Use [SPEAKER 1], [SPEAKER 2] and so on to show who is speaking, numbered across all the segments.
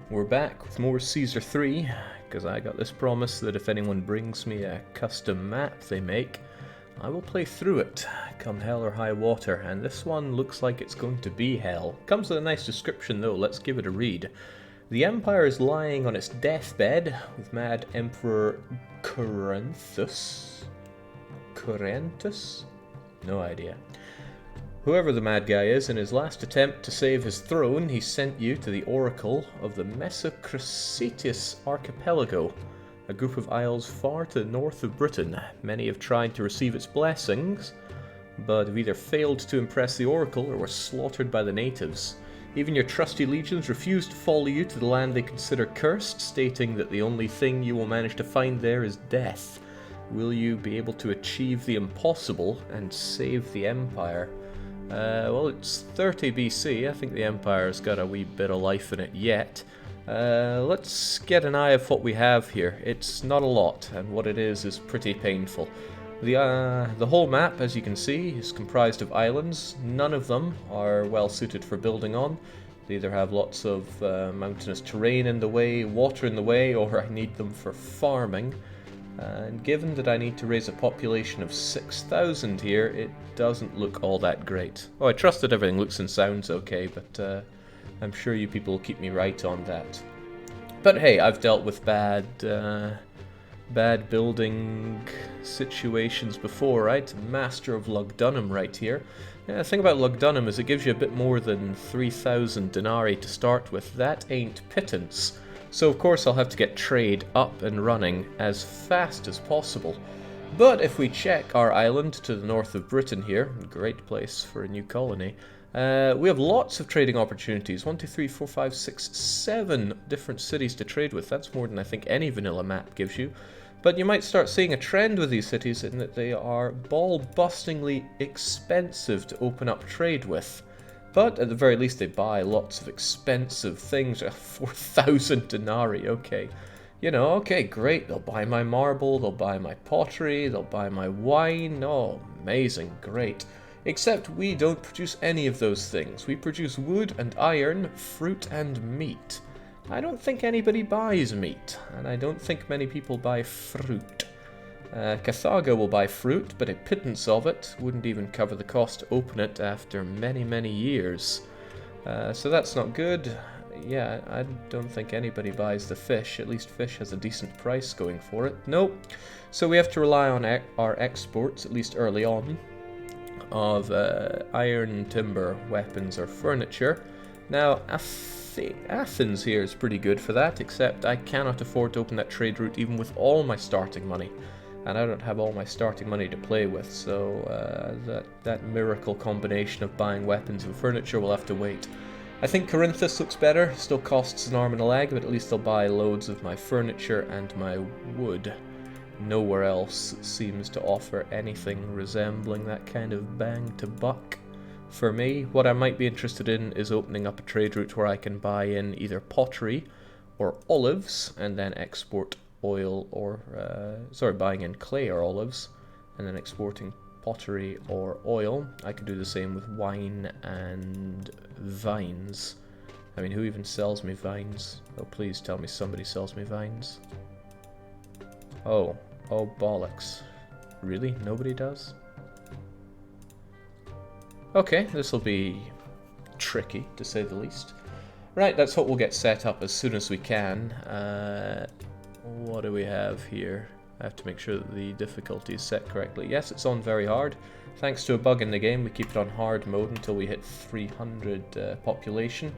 [SPEAKER 1] we're back with more Caesar 3, because I got this promise that if anyone brings me a custom map they make, I will play through it, come hell or high water, and this one looks like it's going to be hell. Comes with a nice description though, let's give it a read. The Empire is lying on its deathbed, with mad Emperor Corinthus? No idea. Whoever the mad guy is, in his last attempt to save his throne, he sent you to the oracle of the Mesocricetus Archipelago, a group of isles far to the north of Britain. Many have tried to receive its blessings, but have either failed to impress the oracle or were slaughtered by the natives. Even your trusty legions refuse to follow you to the land they consider cursed, stating that the only thing you will manage to find there is death. Will you be able to achieve the impossible and save the Empire? Well, it's 30 BC. I think the Empire's got a wee bit of life in it yet. Let's get an eye of what we have here. It's not a lot, and what it is pretty painful. The whole map, as you can see, is comprised of islands. None of them are well suited for building on. They either have lots of mountainous terrain in the way, water in the way, or I need them for farming. And given that I need to raise a population of 6,000 here, it doesn't look all that great. Oh, I trust that everything looks and sounds okay, but I'm sure you people will keep me right on that. But hey, I've dealt with bad building situations before, right? Master of Lugdunum right here. The thing about Lugdunum is it gives you a bit more than 3,000 denarii to start with. That ain't pittance. So of course I'll have to get trade up and running as fast as possible. But if we check our island to the north of Britain here, great place for a new colony, we have lots of trading opportunities. 1, 2, 3, 4, 5, 6, 7 different cities to trade with. That's more than I think any vanilla map gives you. But you might start seeing a trend with these cities in that they are ball-bustingly expensive to open up trade with. But at the very least they buy lots of expensive things. 4,000 denarii, okay. You know, okay, great. They'll buy my marble, they'll buy my pottery, they'll buy my wine. Oh, amazing, great. Except we don't produce any of those things. We produce wood and iron, fruit and meat. I don't think anybody buys meat, and I don't think many people buy fruit. Carthago will buy fruit, but a pittance of it wouldn't even cover the cost to open it after many, many years. So that's not good. Yeah, I don't think anybody buys the fish. At least fish has a decent price going for it. Nope. So we have to rely on our exports, at least early on, of iron, timber, weapons, or furniture. Now, Athens here is pretty good for that, except I cannot afford to open that trade route even with all my starting money. And I don't have all my starting money to play with, so that miracle combination of buying weapons and furniture will have to wait. I think Corinthus looks better, still costs an arm and a leg, but at least I'll buy loads of my furniture and my wood. Nowhere else seems to offer anything resembling that kind of bang to buck. For me, what I might be interested in is opening up a trade route where I can buy in either pottery or olives and then export oil or, buying in clay or olives and then exporting pottery or oil. I could do the same with wine and vines. I mean, who even sells me vines? Oh, please tell me somebody sells me vines. Oh bollocks. Really? Nobody does? Okay, this will be tricky, to say the least. Right, that's what we'll get set up as soon as we can. What do we have here? I have to make sure that the difficulty is set correctly. Yes, it's on very hard. Thanks to a bug in the game, we keep it on hard mode until we hit 300 population.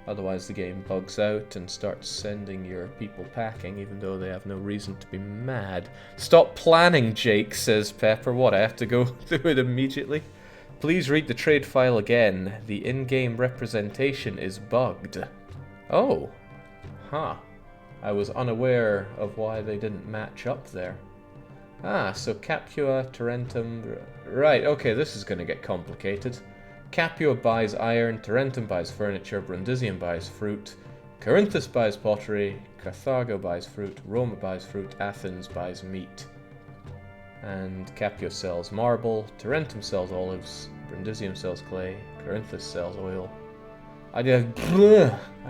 [SPEAKER 1] Otherwise the game bugs out and starts sending your people packing, even though they have no reason to be mad. Stop planning, Jake, says Pepper. What, I have to go through it immediately? Please read the trade file again. The in-game representation is bugged. Oh. Huh. I was unaware of why they didn't match up there. Ah, so Capua, Tarentum... Right, okay, this is going to get complicated. Capua buys iron, Tarentum buys furniture, Brundisium buys fruit, Corinthus buys pottery, Carthago buys fruit, Roma buys fruit, Athens buys meat. And Capua sells marble, Tarentum sells olives, Brundisium sells clay, Corinthus sells oil. I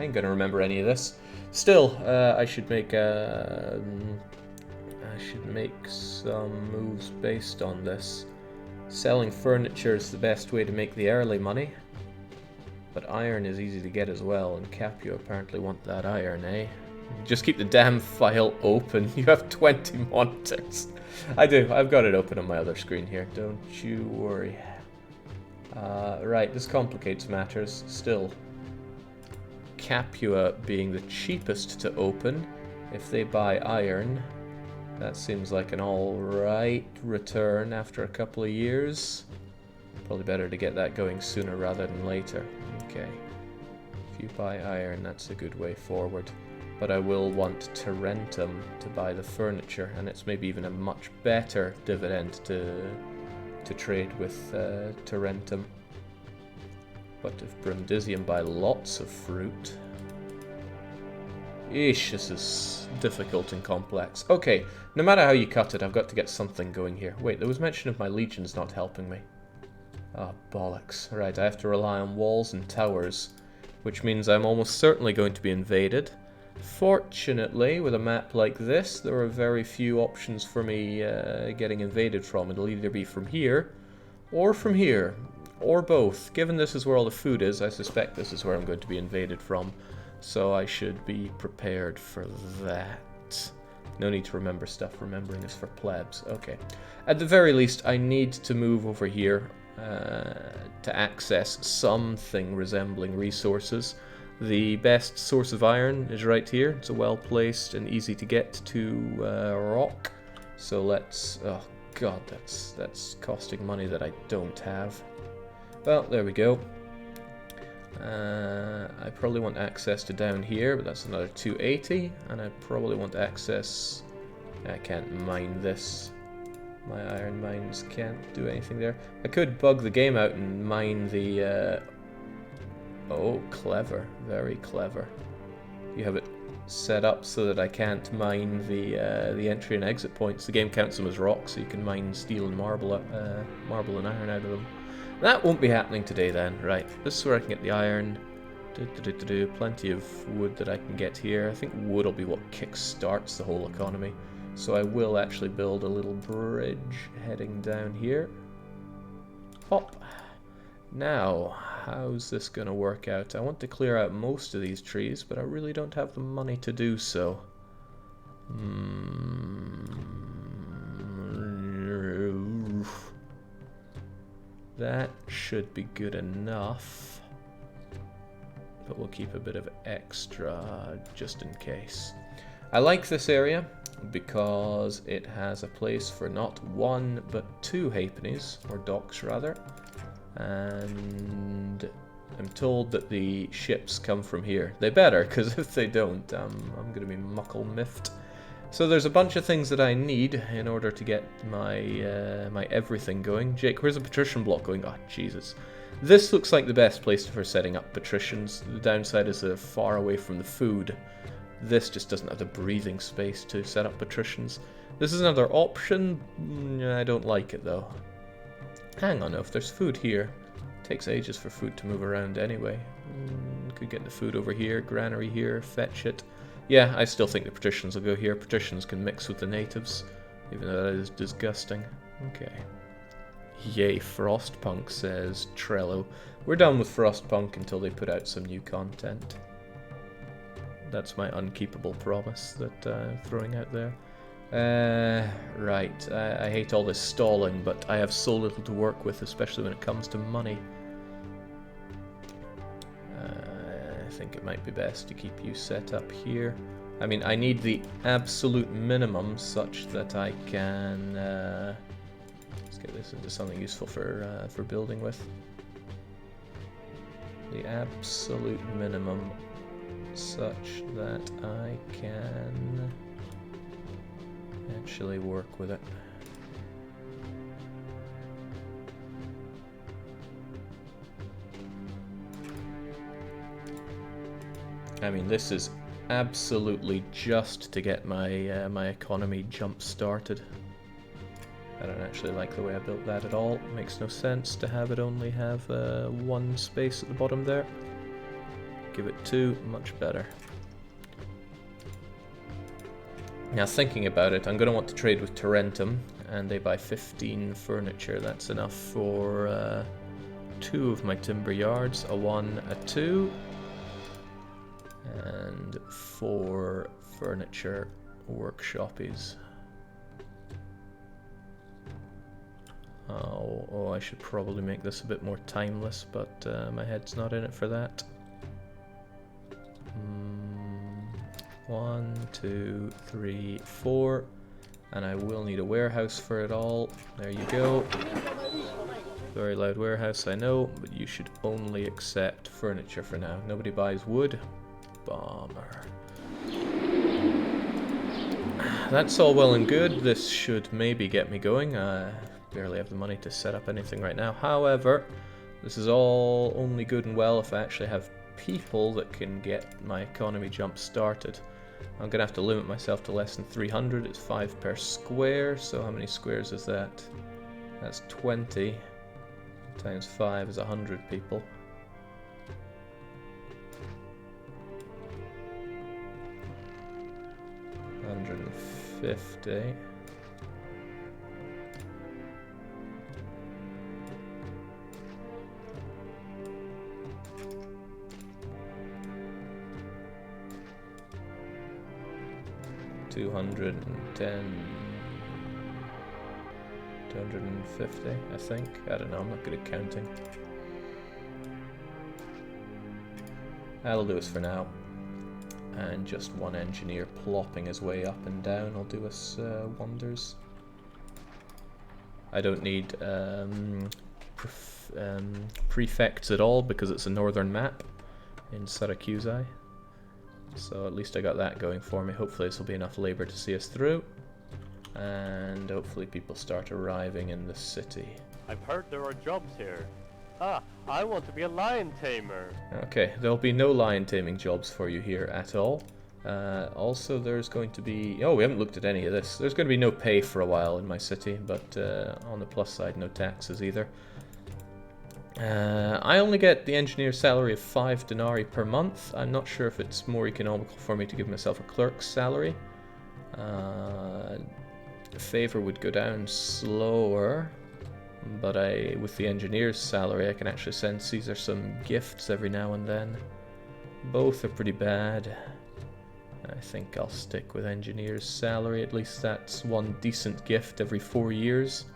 [SPEAKER 1] I ain't gonna remember any of this. Still, I should make some moves based on this. Selling furniture is the best way to make the early money. But iron is easy to get as well, and Capua apparently want that iron, eh? Just keep the damn file open. You have 20 monitors. I do. I've got it open on my other screen here. Don't you worry. Right, this complicates matters. Still, Capua being the cheapest to open, if they buy iron, that seems like an alright return after a couple of years. Probably better to get that going sooner rather than later. Okay. If you buy iron, that's a good way forward. But I will want Tarentum to buy the furniture, and it's maybe even a much better dividend to trade with Tarentum. But if Brundisium buy lots of fruit... Eesh, this is difficult and complex. Okay, no matter how you cut it, I've got to get something going here. Wait, there was mention of my legions not helping me. Ah, bollocks. Right, I have to rely on walls and towers, which means I'm almost certainly going to be invaded. Fortunately, with a map like this, there are very few options for me getting invaded from. It'll either be from here, or both. Given this is where all the food is, I suspect this is where I'm going to be invaded from. So I should be prepared for that. No need to remember stuff. Remembering is for plebs. Okay. At the very least, I need to move over here to access something resembling resources. The best source of iron is right here. It's a well-placed and easy to get to rock. So let's... Oh god, that's costing money that I don't have. Well, there we go. I probably want access to down here, but that's another 280. And I probably want access... I can't mine this. My iron mines can't do anything there. I could bug the game out and mine the... Oh, clever. Very clever. You have it set up so that I can't mine the entry and exit points. The game counts them as rocks, so you can mine steel and marble and iron out of them. That won't be happening today then. Right, this is where I can get the iron. Plenty of wood that I can get here. I think wood will be what kick-starts the whole economy. So I will actually build a little bridge heading down here. Pop. Now, how's this going to work out? I want to clear out most of these trees, but I really don't have the money to do so. That should be good enough. But we'll keep a bit of extra just in case. I like this area because it has a place for not one but two halfpennies, or docks rather. And I'm told that the ships come from here. They better, because if they don't, I'm going to be muckle miffed. So there's a bunch of things that I need in order to get my my everything going. Jake, where's the patrician block going? Oh, Jesus. This looks like the best place for setting up patricians. The downside is they're far away from the food. This just doesn't have the breathing space to set up patricians. This is another option. I don't like it, though. Hang on, if there's food here. It takes ages for food to move around anyway. Could get the food over here, granary here, fetch it. Yeah, I still think the patricians will go here. Patricians can mix with the natives, even though that is disgusting. Okay. Yay, Frostpunk, says Trello. We're done with Frostpunk until they put out some new content. That's my unkeepable promise that I'm throwing out there. Right, I hate all this stalling, but I have so little to work with, especially when it comes to money. I think it might be best to keep you set up here. I mean, I need the absolute minimum such that I can... let's get this into something useful for building with. The absolute minimum such that I can actually work with it. I mean, this is absolutely just to get my my economy jump started. I don't actually like the way I built that at all. It makes no sense to have it only have one space at the bottom there. give it 2, much better. Now thinking about it, I'm going to want to trade with Tarentum, and they buy 15 furniture. That's enough for 2 of my timber yards, a 1, a 2, and 4 furniture workshopies. Oh, I should probably make this a bit more timeless, but my head's not in it for that. 1, 2, 3, 4, and I will need a warehouse for it all. There you go. Very loud warehouse, I know, but you should only accept furniture for now. Nobody buys wood. Bomber. That's all well and good. This should maybe get me going. I barely have the money to set up anything right now. However, this is all only good and well if I actually have people that can get my economy jump started. I'm going to have to limit myself to less than 300. It's 5 per square, so how many squares is that? That's 20 times 5 is 100 people. $150. $210, $250, I think. I don't know, I'm not good at counting. That'll do us for now. And just one engineer plopping his way up and down will do us wonders. I don't need prefects at all because it's a northern map in Syracusae. So at least I got that going for me. Hopefully this will be enough labor to see us through. And hopefully people start arriving in the city.
[SPEAKER 2] I've heard there are jobs here. Ah, I want to be a lion tamer.
[SPEAKER 1] Okay, there'll be no lion taming jobs for you here at all. Also there's going to be... Oh, we haven't looked at any of this. There's going to be no pay for a while in my city, but on the plus side, no taxes either. I only get the engineer's salary of 5 denarii per month. I'm not sure if it's more economical for me to give myself a clerk's salary. Favor would go down slower, but with the engineer's salary I can actually send Caesar some gifts every now and then. Both are pretty bad. I think I'll stick with engineer's salary. At least that's one decent gift every 4 years,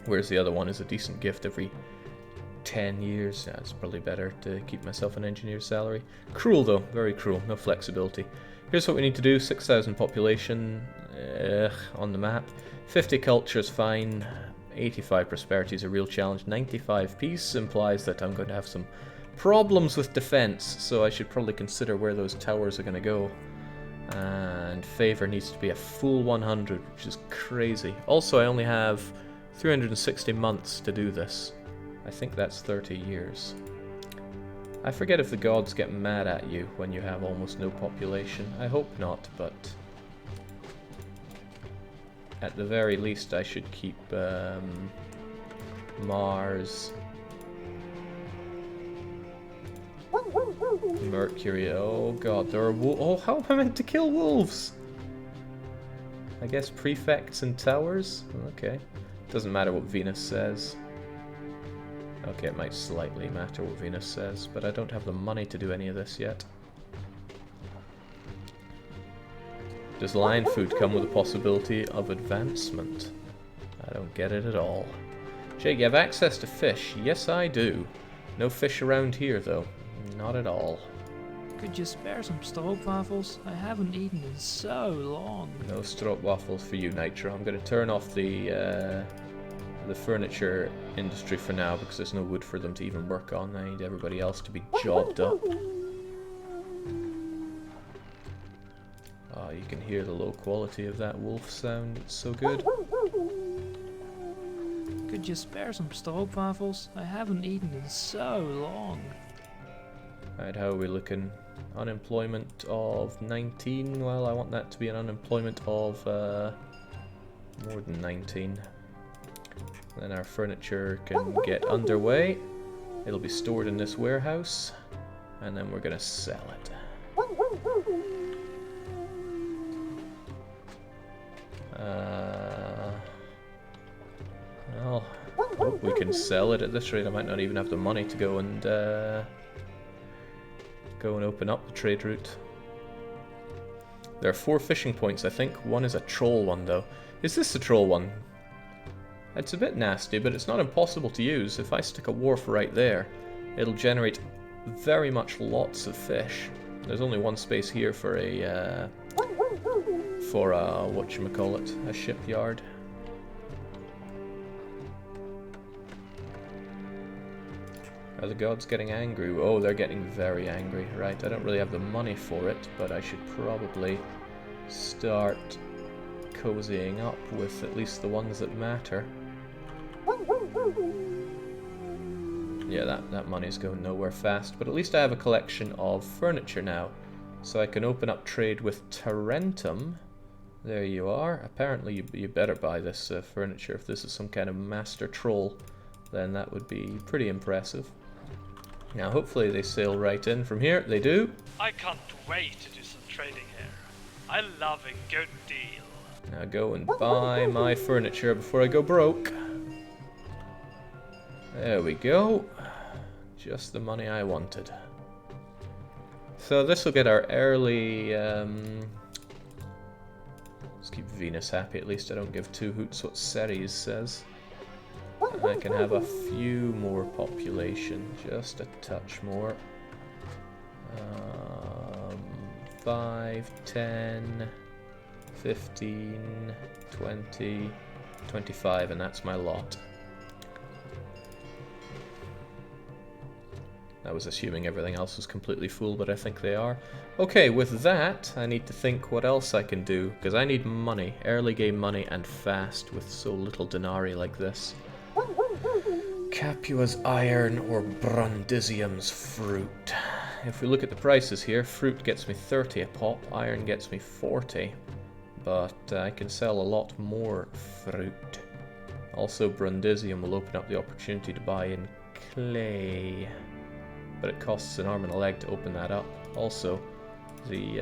[SPEAKER 1] whereas the other one is a decent gift every 10 years. Yeah, it's probably better to keep myself an engineer's salary. Cruel though, very cruel, no flexibility. Here's what we need to do: 6,000 population on the map, 50 culture is fine, 85 prosperity is a real challenge, 95 peace implies that I'm going to have some problems with defense, so I should probably consider where those towers are going to go. And favor needs to be a full 100, which is crazy. Also, I only have 360 months to do this. I think that's 30 years. I forget if the gods get mad at you when you have almost no population. I hope not, but at the very least I should keep Mars, Mercury. Oh god, there are oh, how am I meant to kill wolves? I guess prefects and towers? Okay. Doesn't matter what Venus says. Okay, it might slightly matter what Venus says, but I don't have the money to do any of this yet. Does lion food come with a possibility of advancement? I don't get it at all. Jake, you have access to fish. Yes, I do. No fish around here, though. Not at all.
[SPEAKER 3] Could you spare some stroopwafels? I haven't eaten in so long.
[SPEAKER 1] No stroopwafels for you, Nitro. I'm going to turn off the furniture industry for now because there's no wood for them to even work on. I need everybody else to be jobbed up. Oh, you can hear the low quality of that wolf sound. It's so good.
[SPEAKER 3] Could you spare some stroopwafels? I haven't eaten in so long.
[SPEAKER 1] Alright, how are we looking? Unemployment of 19. Well, I want that to be an unemployment of more than 19. Then our furniture can get underway. It'll be stored in this warehouse. and then we're gonna sell it. Well, hope we can sell it. At this rate I might not even have the money to go and open up the trade route. There are 4 fishing points, I think. One is a troll one, though. Is this the troll one? It's a bit nasty, but it's not impossible to use. If I stick a wharf right there, it'll generate very much lots of fish. There's only one space here for a whatchamacallit, a shipyard. Are the gods getting angry? Oh, they're getting very angry. Right, I don't really have the money for it, but I should probably start cozying up with at least the ones that matter. Yeah, that money's going nowhere fast, but at least I have a collection of furniture now. So I can open up trade with Tarentum. There you are. Apparently you better buy this furniture. If this is some kind of master troll, then that would be pretty impressive. Now hopefully they sail right in from here. They do.
[SPEAKER 4] I can't wait to do some trading here. I love a good deal.
[SPEAKER 1] Now go and buy my furniture before I go broke. There we go. Just the money I wanted. So this will get our early... let's keep Venus happy, at least I don't give 2 hoots what Ceres says. And I can have a few more population, just a touch more. 5, 10, 15, 20, 25, and that's my lot. I was assuming everything else was completely full, but I think they are. Okay, with that, I need to think what else I can do, because I need money, early game money, and fast with so little denarii like this. Capua's iron or Brundisium's fruit. If we look at the prices here, fruit gets me 30 a pop, iron gets me 40, but I can sell a lot more fruit. Also, Brundisium will open up the opportunity to buy in clay, but it costs an arm and a leg to open that up. Also, the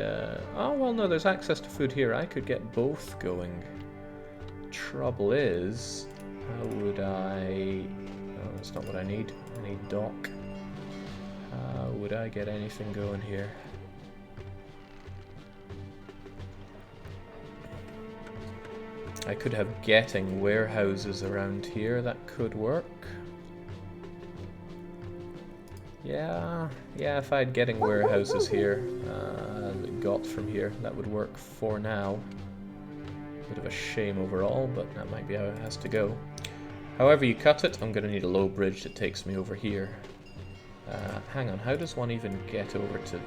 [SPEAKER 1] oh well, no, there's access to food here. I could get both going. Trouble is, how would I... Oh, that's not what I need. I need dock. How would I get anything going here? I could have getting warehouses around here. That could work. Yeah, if I had getting warehouses here, got from here, that would work for now. Bit of a shame overall, but that might be how it has to go. However you cut it, I'm going to need a low bridge that takes me over here. Hang on, how does one even get over to...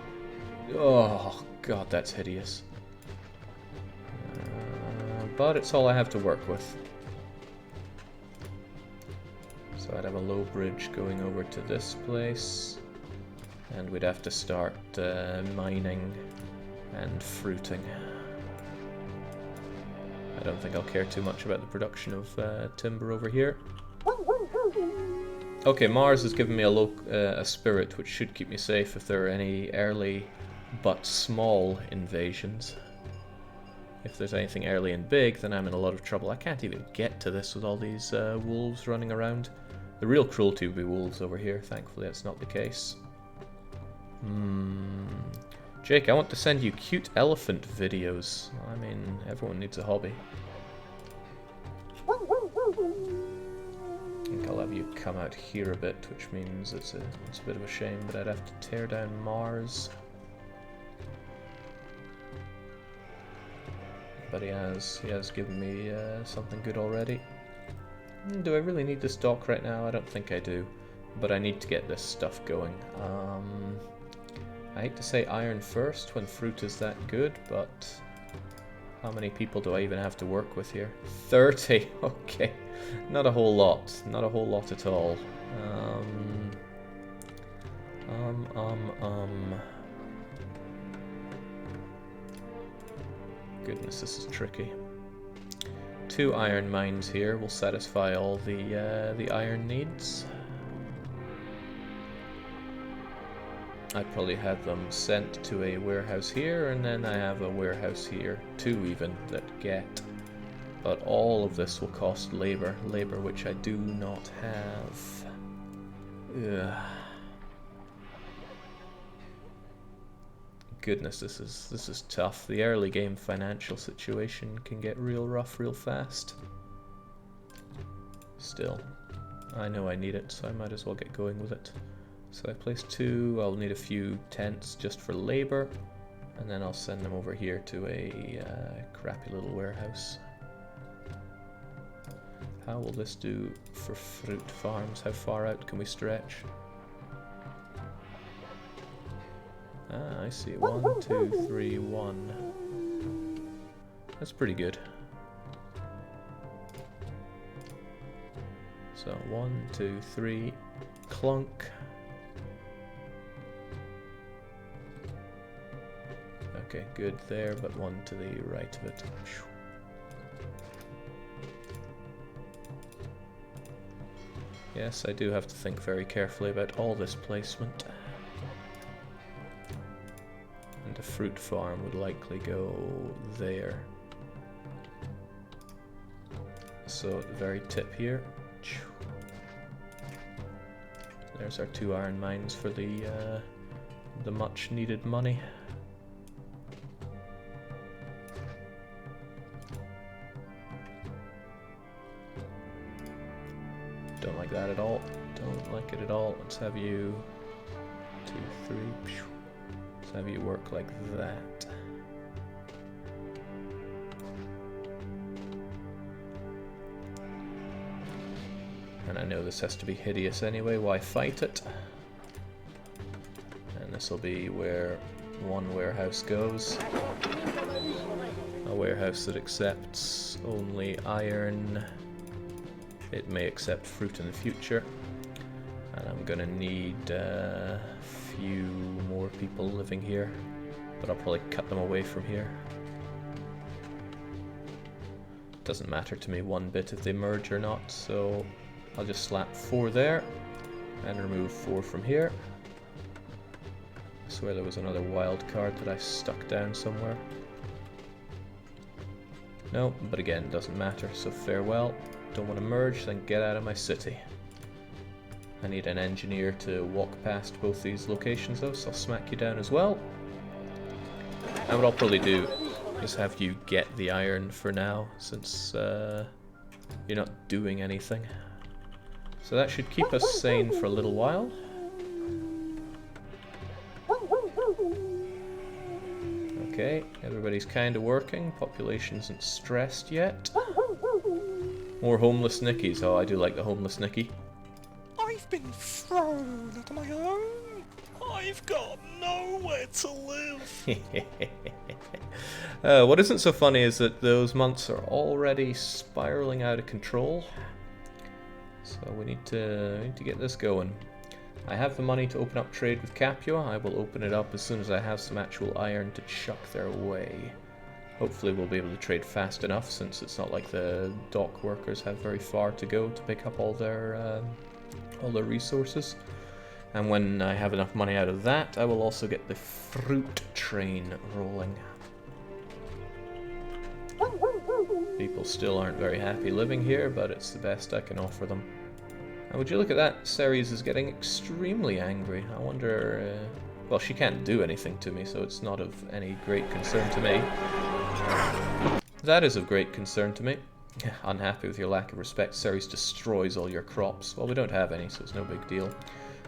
[SPEAKER 1] Oh, God, that's hideous. But it's all I have to work with. So I'd have a low bridge going over to this place, and we'd have to start mining and fruiting. I don't think I'll care too much about the production of timber over here. Okay, Mars has given me a spirit, which should keep me safe if there are any early but small invasions. If there's anything early and big, then I'm in a lot of trouble. I can't even get to this with all these wolves running around. The real cruelty would be wolves over here. Thankfully, that's not the case. Jake, I want to send you cute elephant videos. I mean, everyone needs a hobby. I think I'll have you come out here a bit, which means it's a bit of a shame, but I'd have to tear down Mars. But he has given me something good already. Do I really need this dock right now? I don't think I do, but I need to get this stuff going. I hate to say iron first when fruit is that good, but how many people do I even have to work with here? 30! Okay, not a whole lot. Not a whole lot at all. Goodness, this is tricky. 2 iron mines here will satisfy all the iron needs. I'd probably have them sent to a warehouse here, and then I have a warehouse here, 2 even, that get. But all of this will cost labor, which I do not have. Ugh. Goodness, this is tough. The early game financial situation can get real rough real fast. Still, I know I need it, so I might as well get going with it. So I place 2, I'll need a few tents just for labor, and then I'll send them over here to a crappy little warehouse. How will this do for fruit farms? How far out can we stretch? Ah, I see. 1, 2, 3, 1. That's pretty good. So 1, 2, 3, clunk. Okay, good there, but 1 to the right of it. Yes, I do have to think very carefully about all this placement. And a fruit farm would likely go there. So at the very tip here. There's our 2 iron mines for the much needed money. Don't like that at all. Don't like it at all. Let's have you 2, 3. Let's have you work like that. And I know this has to be hideous anyway. Why fight it? And this will be where 1 warehouse goes. A warehouse that accepts only iron. It may accept fruit in the future, and I'm gonna need a few more people living here, but I'll probably cut them away from here. Doesn't matter to me one bit if they merge or not, so I'll just slap 4 there and remove 4 from here. I swear there was another wild card that I stuck down somewhere. No, but again, doesn't matter, so farewell. Don't want to merge, then get out of my city. I need an engineer to walk past both these locations though, so I'll smack you down as well. And what I'll probably do is have you get the iron for now, since you're not doing anything. So that should keep us sane for a little while. Okay, everybody's kind of working, population isn't stressed yet. More homeless Nickies. Oh, I do like the homeless Nicky.
[SPEAKER 5] I've been thrown at my own. I've got nowhere to live.
[SPEAKER 1] What isn't so funny is that those months are already spiraling out of control. So we need to get this going. I have the money to open up trade with Capua. I will open it up as soon as I have some actual iron to chuck their way. Hopefully we'll be able to trade fast enough, since it's not like the dock workers have very far to go to pick up all their resources. And when I have enough money out of that, I will also get the fruit train rolling. People still aren't very happy living here, but it's the best I can offer them. And would you look at that, Ceres is getting extremely angry. I wonder... well, she can't do anything to me, so it's not of any great concern to me. That is of great concern to me. Unhappy with your lack of respect, Ceres destroys all your crops. Well, we don't have any, so it's no big deal.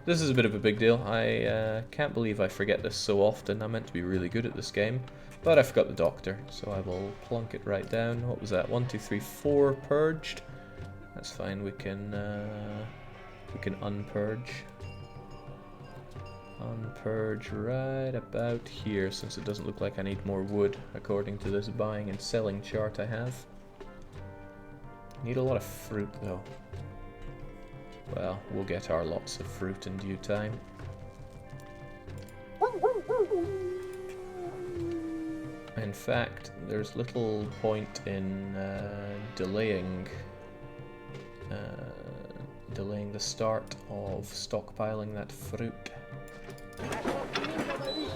[SPEAKER 1] This is a bit of a big deal. I can't believe I forget this so often. I'm meant to be really good at this game, but I forgot the doctor, so I will plunk it right down. What was that? 1, 2, 3, 4 purged. That's fine. We can unpurge. Unpurge right about here, since it doesn't look like I need more wood according to this buying and selling chart I have. Need a lot of fruit though. Well, we'll get our lots of fruit in due time. In fact, there's little point in delaying the start of stockpiling that fruit.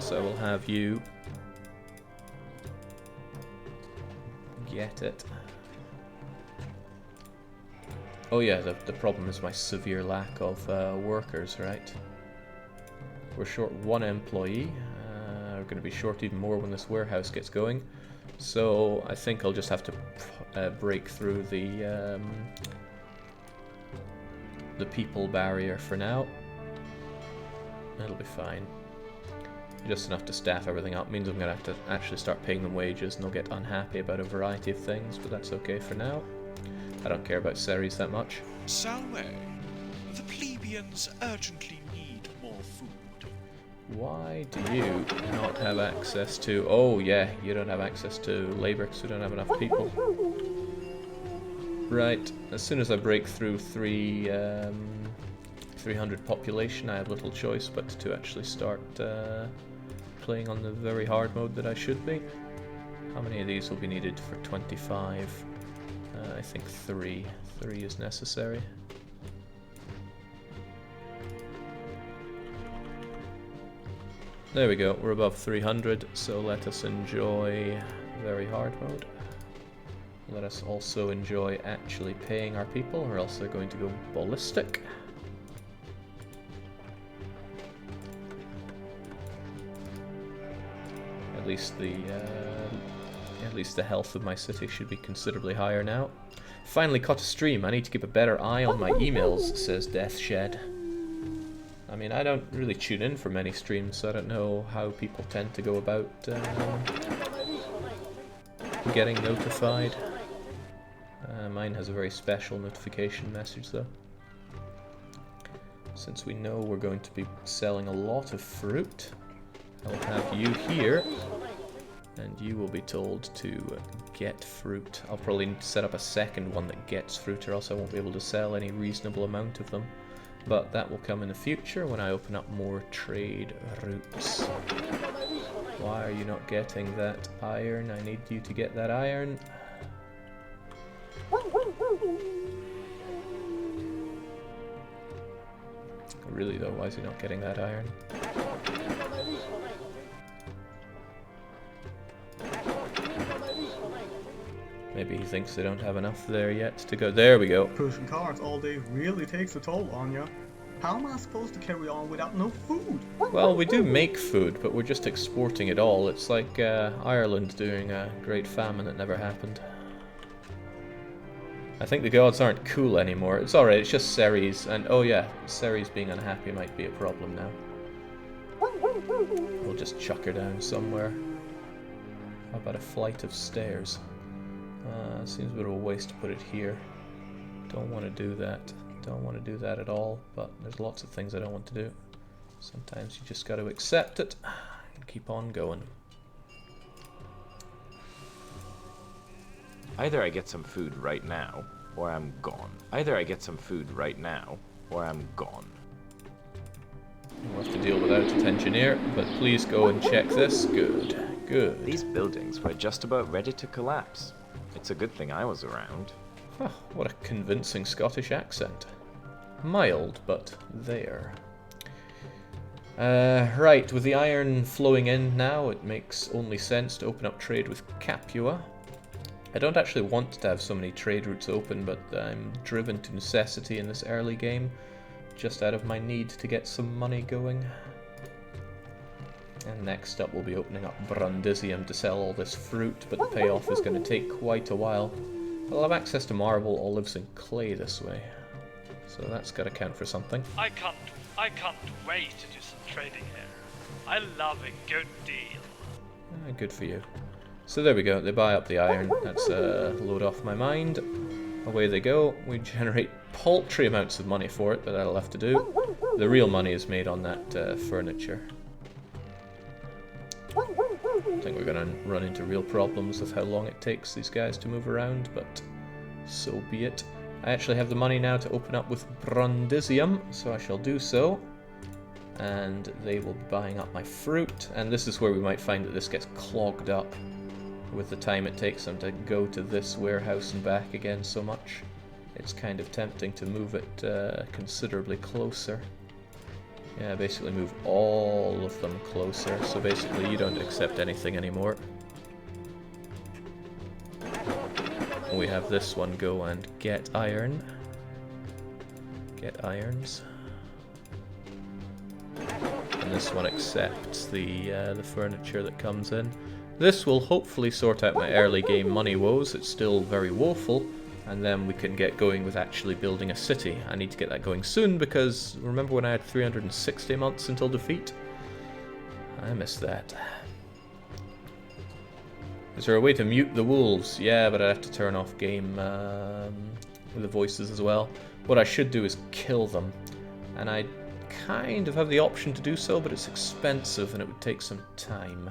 [SPEAKER 1] So we'll have you get it. Oh yeah, the problem is my severe lack of workers, right? We're short 1 employee. We're going to be short even more when this warehouse gets going. So I think I'll just have to break through the people barrier for now. That'll be fine. Just enough to staff everything up. Means I'm going to have to actually start paying them wages, and they'll get unhappy about a variety of things, but that's okay for now. I don't care about Ceres that much.
[SPEAKER 5] Salve, the plebeians urgently need more food.
[SPEAKER 1] Why do you not have access to... Oh yeah, you don't have access to labour because we don't have enough people. Right, as soon as I break through 300 population, I have little choice but to actually start playing on the very hard mode that I should be. How many of these will be needed for 25? I think 3. 3 is necessary. There we go, we're above 300, so let us enjoy very hard mode. Let us also enjoy actually paying our people, or else they're going to go ballistic. At least the health of my city should be considerably higher now. Finally caught a stream. I need to keep a better eye on my emails, says Deathshed. I mean, I don't really tune in for many streams, so I don't know how people tend to go about getting notified. Mine has a very special notification message though. Since we know we're going to be selling a lot of fruit, I'll have you here, and you will be told to get fruit. I'll probably need to set up a second one that gets fruit, or else I won't be able to sell any reasonable amount of them. But that will come in the future when I open up more trade routes. Why are you not getting that iron? I need you to get that iron. Really though, why is he not getting that iron? Maybe he thinks they don't have enough there yet to go. There we go.
[SPEAKER 6] Pushing carts all day really takes a toll on you. How am I supposed to carry on without no food?
[SPEAKER 1] Well, we do make food, but we're just exporting it all. It's like Ireland doing a great famine that never happened. I think the gods aren't cool anymore. It's alright, it's just Ceres, and oh yeah, Ceres being unhappy might be a problem now. We'll just chuck her down somewhere. How about a flight of stairs? Seems a bit of a waste to put it here. Don't want to do that. Don't want to do that at all, but there's lots of things I don't want to do. Sometimes you just got to accept it and keep on going.
[SPEAKER 7] Either I get some food right now, or I'm gone. Either I get some food right now, or I'm gone.
[SPEAKER 1] We'll have to deal without it, engineer, but please go and check this. Good, good.
[SPEAKER 7] These buildings were just about ready to collapse. It's a good thing I was around.
[SPEAKER 1] Huh, what a convincing Scottish accent. Mild, but there. Right, with the iron flowing in now, it makes only sense to open up trade with Capua. I don't actually want to have so many trade routes open, but I'm driven to necessity in this early game, just out of my need to get some money going. And next up we'll be opening up Brundisium to sell all this fruit, but the payoff is going to take quite a while. I'll have access to marble, olives and clay this way, so that's got to count for something.
[SPEAKER 4] I can't wait to do some trading here. I love a good deal.
[SPEAKER 1] Good for you. So there we go, they buy up the iron. That's a load off my mind. Away they go. We generate paltry amounts of money for it, but that'll have to do. The real money is made on that furniture. I think we're going to run into real problems with how long it takes these guys to move around, but so be it. I actually have the money now to open up with Brundisium, so I shall do so. And they will be buying up my fruit, and this is where we might find that this gets clogged up with the time it takes them to go to this warehouse and back again so much. It's kind of tempting to move it considerably closer. Yeah, basically move all of them closer. So basically you don't accept anything anymore. We have this one go and get iron. Get irons. And this one accepts the furniture that comes in. This will hopefully sort out my early game money woes. It's still very woeful. And then we can get going with actually building a city. I need to get that going soon because remember when I had 360 months until defeat? I missed that. Is there a way to mute the wolves? Yeah, but I have to turn off game with the voices as well. What I should do is kill them. And I kind of have the option to do so, but it's expensive and it would take some time.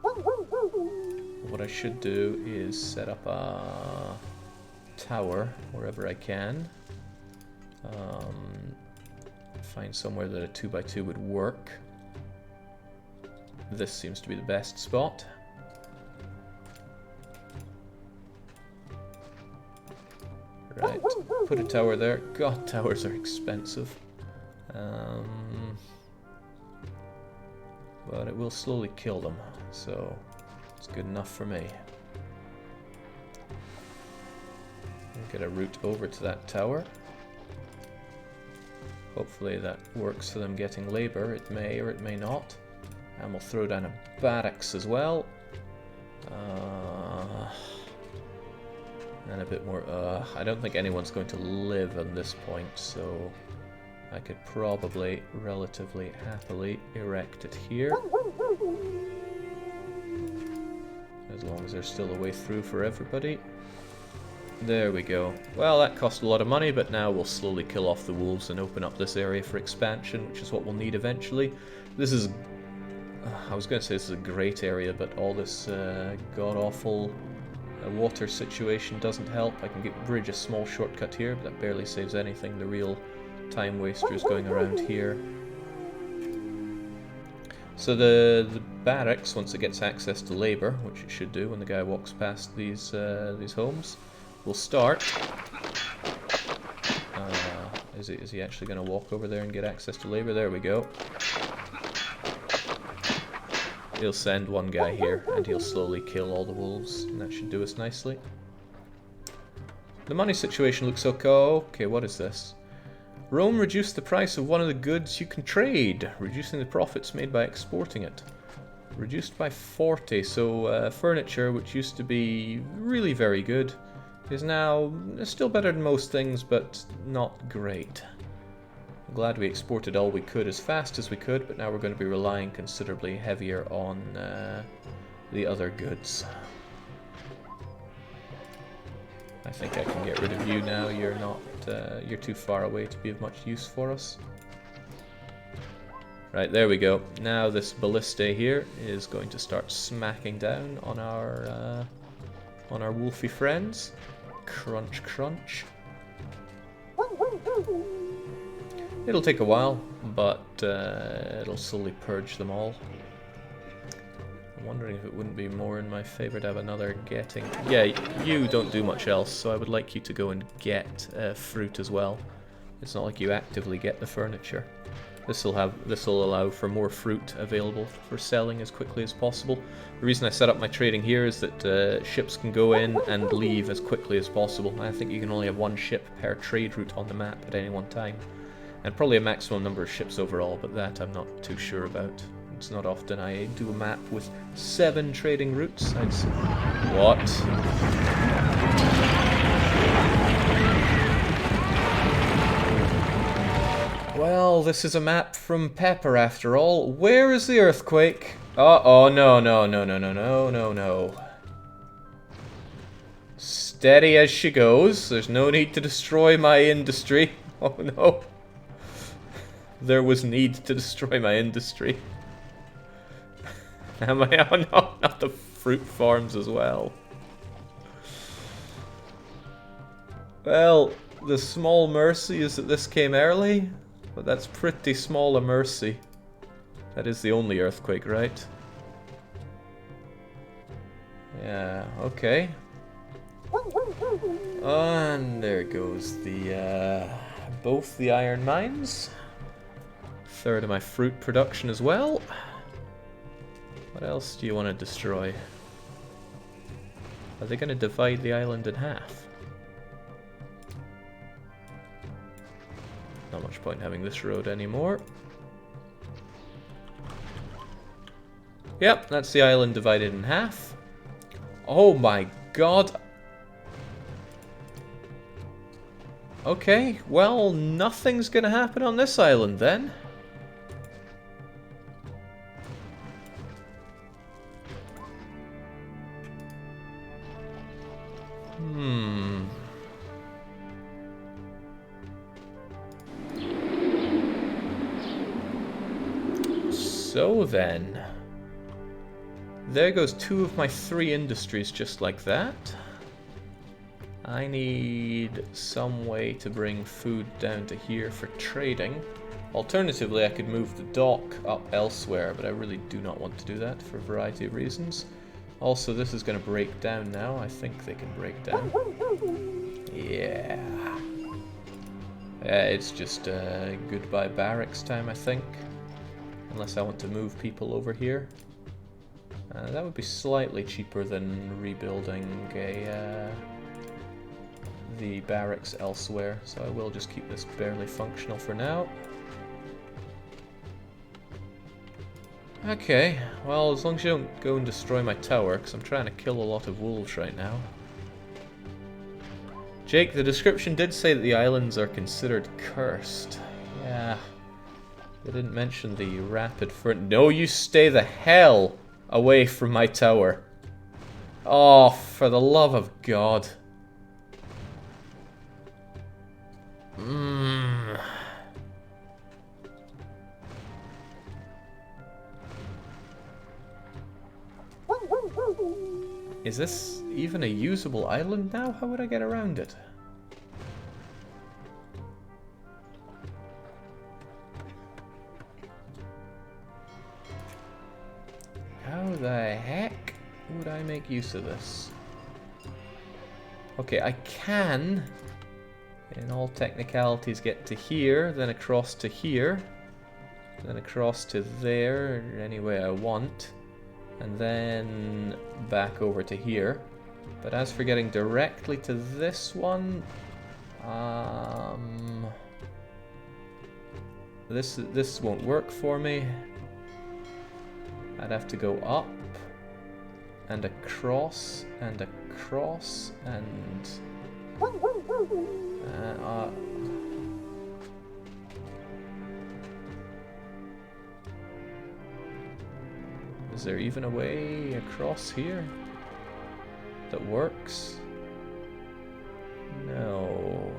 [SPEAKER 1] What I should do is set up a tower wherever I can. Find somewhere that a 2x2 would work. This seems to be the best spot. Right, put a tower there. God, towers are expensive. But it will slowly kill them, so it's good enough for me. Get a route over to that tower. Hopefully that works for them getting labor. It may or it may not. And we'll throw down a barracks as well. And a bit more. I don't think anyone's going to live on this point, so I could probably relatively happily erect it here. As long as there's still a way through for everybody. There we go. Well, that cost a lot of money, but now we'll slowly kill off the wolves and open up this area for expansion, which is what we'll need eventually. This is... I was going to say this is a great area, but all this god-awful water situation doesn't help. I can bridge a small shortcut here, but that barely saves anything. The real time waster is going around here. So the barracks, once it gets access to labor, which it should do when the guy walks past these homes, will start. Is he actually going to walk over there and get access to labor? There we go. He'll send one guy here, and he'll slowly kill all the wolves, and that should do us nicely. The money situation looks okay. Okay, what is this? Rome reduced the price of one of the goods you can trade, reducing the profits made by exporting it. Reduced by 40, so furniture, which used to be really very good, is now still better than most things, but not great. I'm glad we exported all we could as fast as we could, but now we're going to be relying considerably heavier on the other goods. I think I can get rid of you now. You're not. You're too far away to be of much use for us. Right, there we go. Now this ballista here is going to start smacking down on our wolfy friends. Crunch, crunch. It'll take a while, but it'll slowly purge them all. I'm wondering if it wouldn't be more in my favor to have another getting... Yeah, you don't do much else, so I would like you to go and get fruit as well. It's not like you actively get the furniture. This will allow for more fruit available for selling as quickly as possible. The reason I set up my trading here is that ships can go in and leave as quickly as possible. I think you can only have one ship per trade route on the map at any one time. And probably a maximum number of ships overall, but that I'm not too sure about. It's not often I do a map with 7 trading routes. I'd say. What? Well, this is a map from Pepper after all. Where is the earthquake? Uh-oh, no, no, no, no, no, no, no, no. Steady as she goes. There's no need to destroy my industry. Oh no. There was need to destroy my industry. Am I? Oh no, not the fruit farms as well. Well, the small mercy is that this came early, but that's pretty small a mercy. That is the only earthquake, right? Yeah, okay. And there goes the both the iron mines. third of my fruit production as well. What else do you want to destroy? Are they going to divide the island in half? Not much point having this road anymore. Yep, that's the island divided in half. Oh my god. Okay, well, nothing's gonna happen on this island then. So then, there goes 2 of my 3 industries just like that. I need some way to bring food down to here for trading. Alternatively, I could move the dock up elsewhere, but I really do not want to do that for a variety of reasons. Also, this is going to break down now. I think they can break down. Yeah. It's just goodbye barracks time, I think. Unless I want to move people over here. That would be slightly cheaper than rebuilding the barracks elsewhere, so I will just keep this barely functional for now. Okay, well, as long as you don't go and destroy my tower, because I'm trying to kill a lot of wolves right now. Jake, the description did say that the islands are considered cursed. Yeah. They didn't mention the rapid No, you stay the hell away from my tower. Oh, for the love of God. Is this even a usable island now? How would I get around it? How the heck would I make use of this? Okay, I can, in all technicalities, get to here, then across to here, then across to there, any way I want, and then back over to here. But as for getting directly to this one, this won't work for me. I'd have to go up and across and across and is there even a way across here that works? No.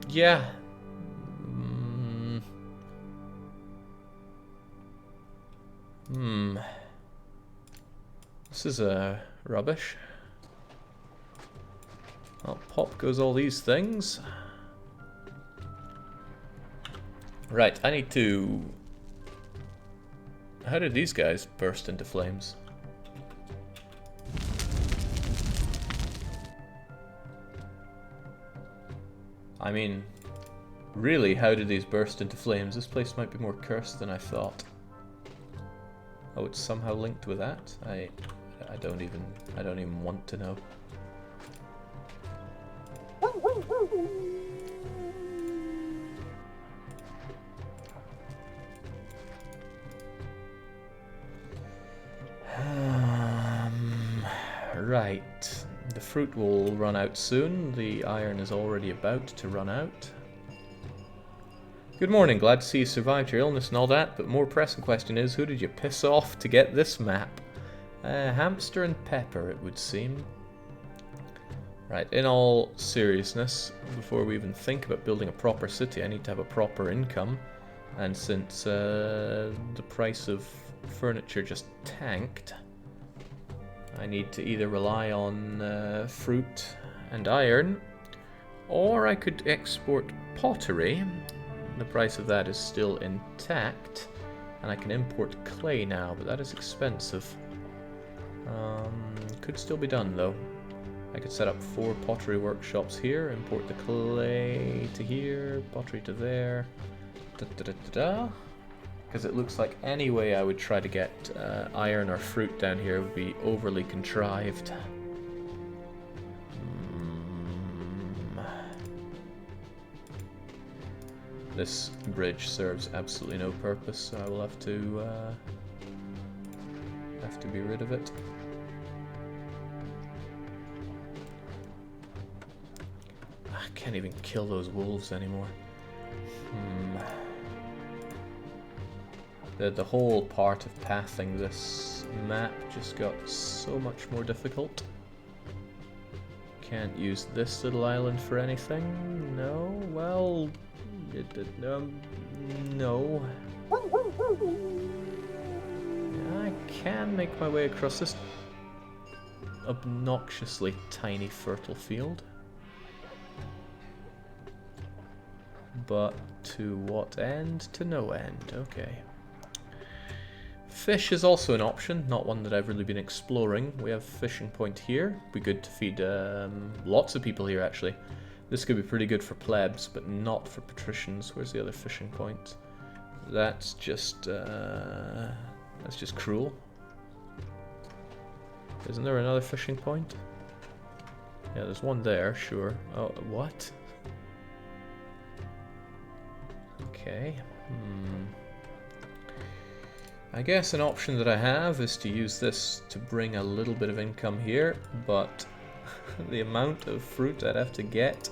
[SPEAKER 1] Yeah. This is rubbish. Well, pop goes all these things. Right, I need to... How did these guys burst into flames? I mean, really, how did these burst into flames? This place might be more cursed than I thought. Oh, it's somehow linked with that? I don't even want to know. Right. The fruit will run out soon. The iron is already about to run out. Good morning, glad to see you survived your illness and all that, but more pressing question is, who did you piss off to get this map? Hamster and Pepper, it would seem. Right, in all seriousness, before we even think about building a proper city, I need to have a proper income. And since the price of furniture just tanked, I need to either rely on fruit and iron, or I could export pottery. The price of that is still intact, and I can import clay now, but that is expensive. Could still be done though. I could set up 4 pottery workshops here, import the clay to here, pottery to there, because it looks like any way I would try to get iron or fruit down here would be overly contrived. This bridge serves absolutely no purpose, so I will have to be rid of it. I can't even kill those wolves anymore. The whole part of pathing this map just got so much more difficult. Can't use this little island for anything. No, well, no. I can make my way across this obnoxiously tiny fertile field. But to what end? To no end, okay. Fish is also an option, not one that I've really been exploring. We have a fishing point here. Be good to feed lots of people here, actually. This could be pretty good for plebs, but not for patricians. Where's the other fishing point? That's just cruel. Isn't there another fishing point? Yeah, there's one there, sure. Oh, what? Okay. I guess an option that I have is to use this to bring a little bit of income here, but the amount of fruit I'd have to get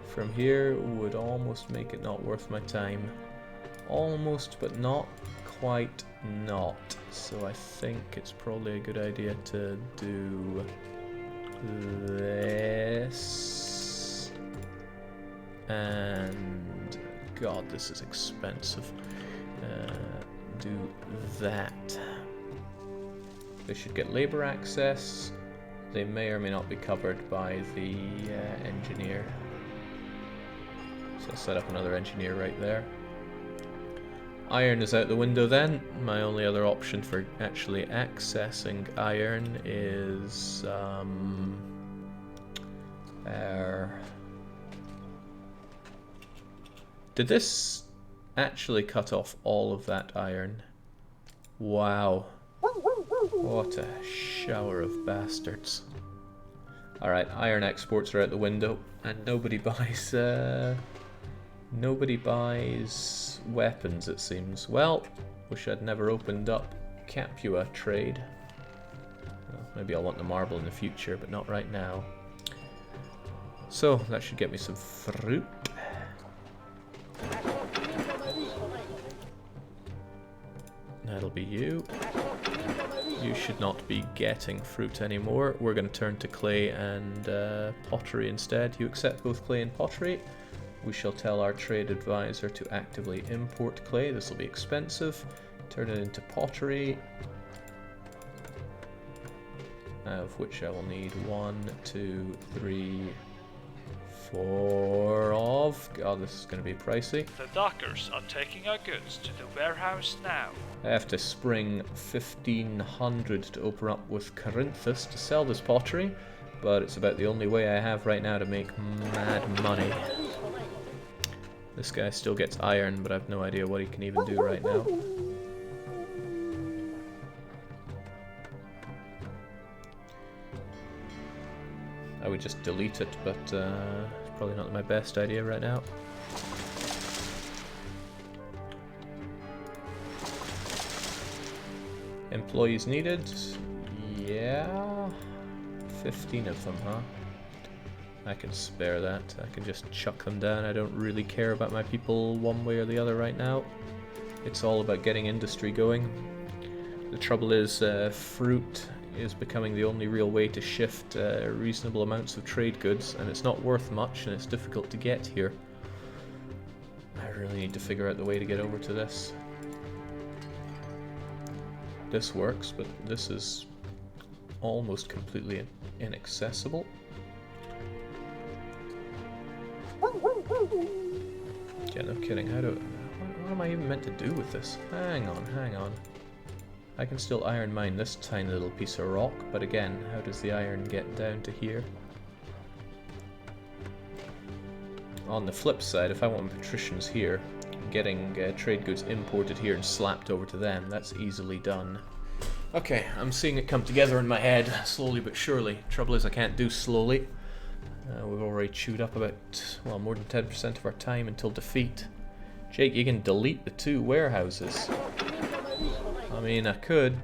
[SPEAKER 1] from here would almost make it not worth my time. Almost, but not quite not. So I think it's probably a good idea to do this. And God, this is expensive. Do that. They should get labor access. They may or may not be covered by the engineer. So I'll set up another engineer right there. Iron is out the window then. My only other option for actually accessing iron is Did this actually cut off all of that iron? Wow. What a shower of bastards. Alright, iron exports are out the window, and nobody buys weapons, it seems. Well, wish I'd never opened up Capua trade. Well, maybe I'll want the marble in the future, but not right now. So, that should get me some fruit. That'll be you. You should not be getting fruit anymore. We're going to turn to clay and pottery instead. You accept both clay and pottery. We shall tell our trade advisor to actively import clay. This will be expensive. Turn it into pottery, of which I will need 1, 2, 3, 4 of. God, this is going to be pricey.
[SPEAKER 4] The dockers are taking our goods to the warehouse now.
[SPEAKER 1] I have to spring 1,500 to open up with Corinthus to sell this pottery, but it's about the only way I have right now to make mad money. This guy still gets iron, but I have no idea what he can even do right now. I would just delete it, but it's probably not my best idea right now. Employees needed? Yeah, 15 of them, huh? I can spare that. I can just chuck them down. I don't really care about my people one way or the other right now. It's all about getting industry going. The trouble is, fruit is becoming the only real way to shift reasonable amounts of trade goods, and it's not worth much, and it's difficult to get here. I really need to figure out the way to get over to this. This works, but this is almost completely inaccessible. Yeah, no kidding. What am I even meant to do with this? Hang on. I can still iron mine this tiny little piece of rock, but again, how does the iron get down to here? on the flip side, if I want patricians here, getting trade goods imported here and slapped over to them, that's easily done. Okay, I'm seeing it come together in my head, slowly but surely. Trouble is I can't do slowly. We've already chewed up about, well, more than 10% of our time until defeat. Jake, you can delete the 2 warehouses. I mean, I could.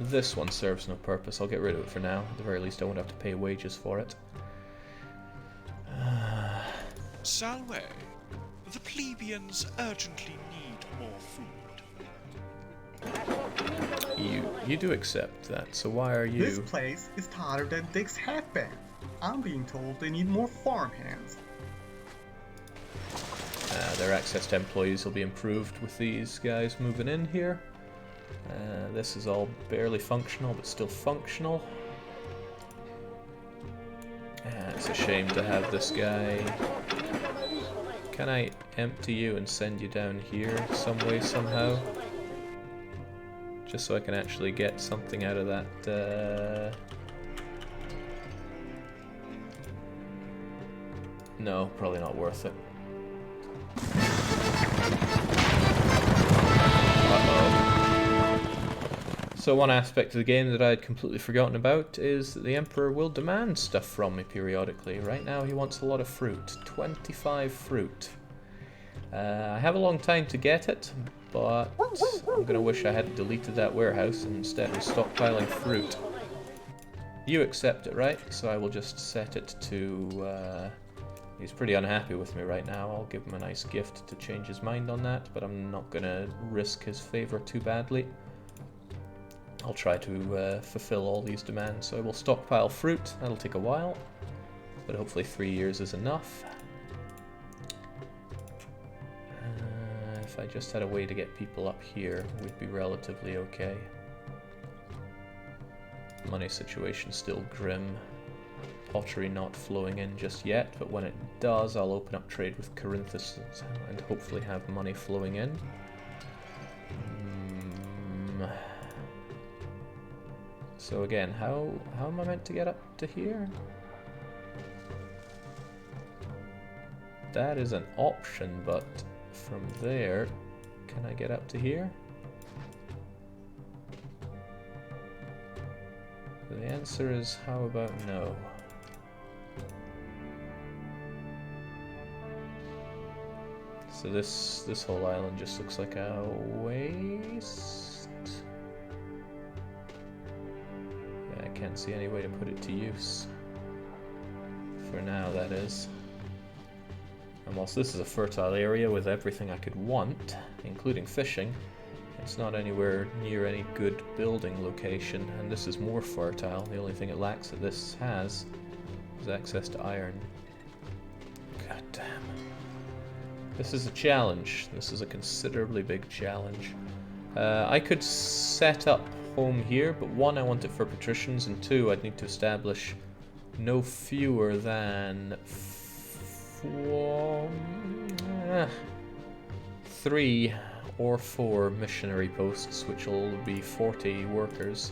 [SPEAKER 1] This one serves no purpose. I'll get rid of it for now. At the very least, I won't have to pay wages for it.
[SPEAKER 5] Salwe, the plebeians urgently need more food.
[SPEAKER 1] You do accept that, so why are you...
[SPEAKER 6] This place is tighter than Dick's headband. I'm being told they need more farm hands.
[SPEAKER 1] Their access to employees will be improved with these guys moving in here. This is all barely functional, but still functional. It's a shame to have this guy. Can I empty you and send you down here some way, somehow? Just so I can actually get something out of that. No, probably not worth it. So one aspect of the game that I had completely forgotten about is that the Emperor will demand stuff from me periodically. Right now he wants a lot of fruit. 25 fruit. I have a long time to get it, but I'm going to wish I hadn't deleted that warehouse and instead was stockpiling fruit. You accept it, right? So I will just set it to... he's pretty unhappy with me right now. I'll give him a nice gift to change his mind on that, but I'm not going to risk his favor too badly. I'll try to fulfill all these demands. So I will stockpile fruit. That'll take a while, but hopefully 3 years is enough. If I just had a way to get people up here, we'd be relatively okay. Money situation still grim. Pottery not flowing in just yet, but when it does, I'll open up trade with Corinthus and hopefully have money flowing in. So again, how am I meant to get up to here? That is an option, but from there, can I get up to here? The answer is, how about no? So this whole island just looks like a waste. Yeah, I can't see any way to put it to use. For now, that is. And whilst this is a fertile area with everything I could want, including fishing, it's not anywhere near any good building location, and this is more fertile. The only thing it lacks that this has is access to iron. God damn. This is a challenge. This is a considerably big challenge. I could set up home here, but one, I want it for patricians, and two, I'd need to establish no fewer than 3 or 4 missionary posts, which will be 40 workers,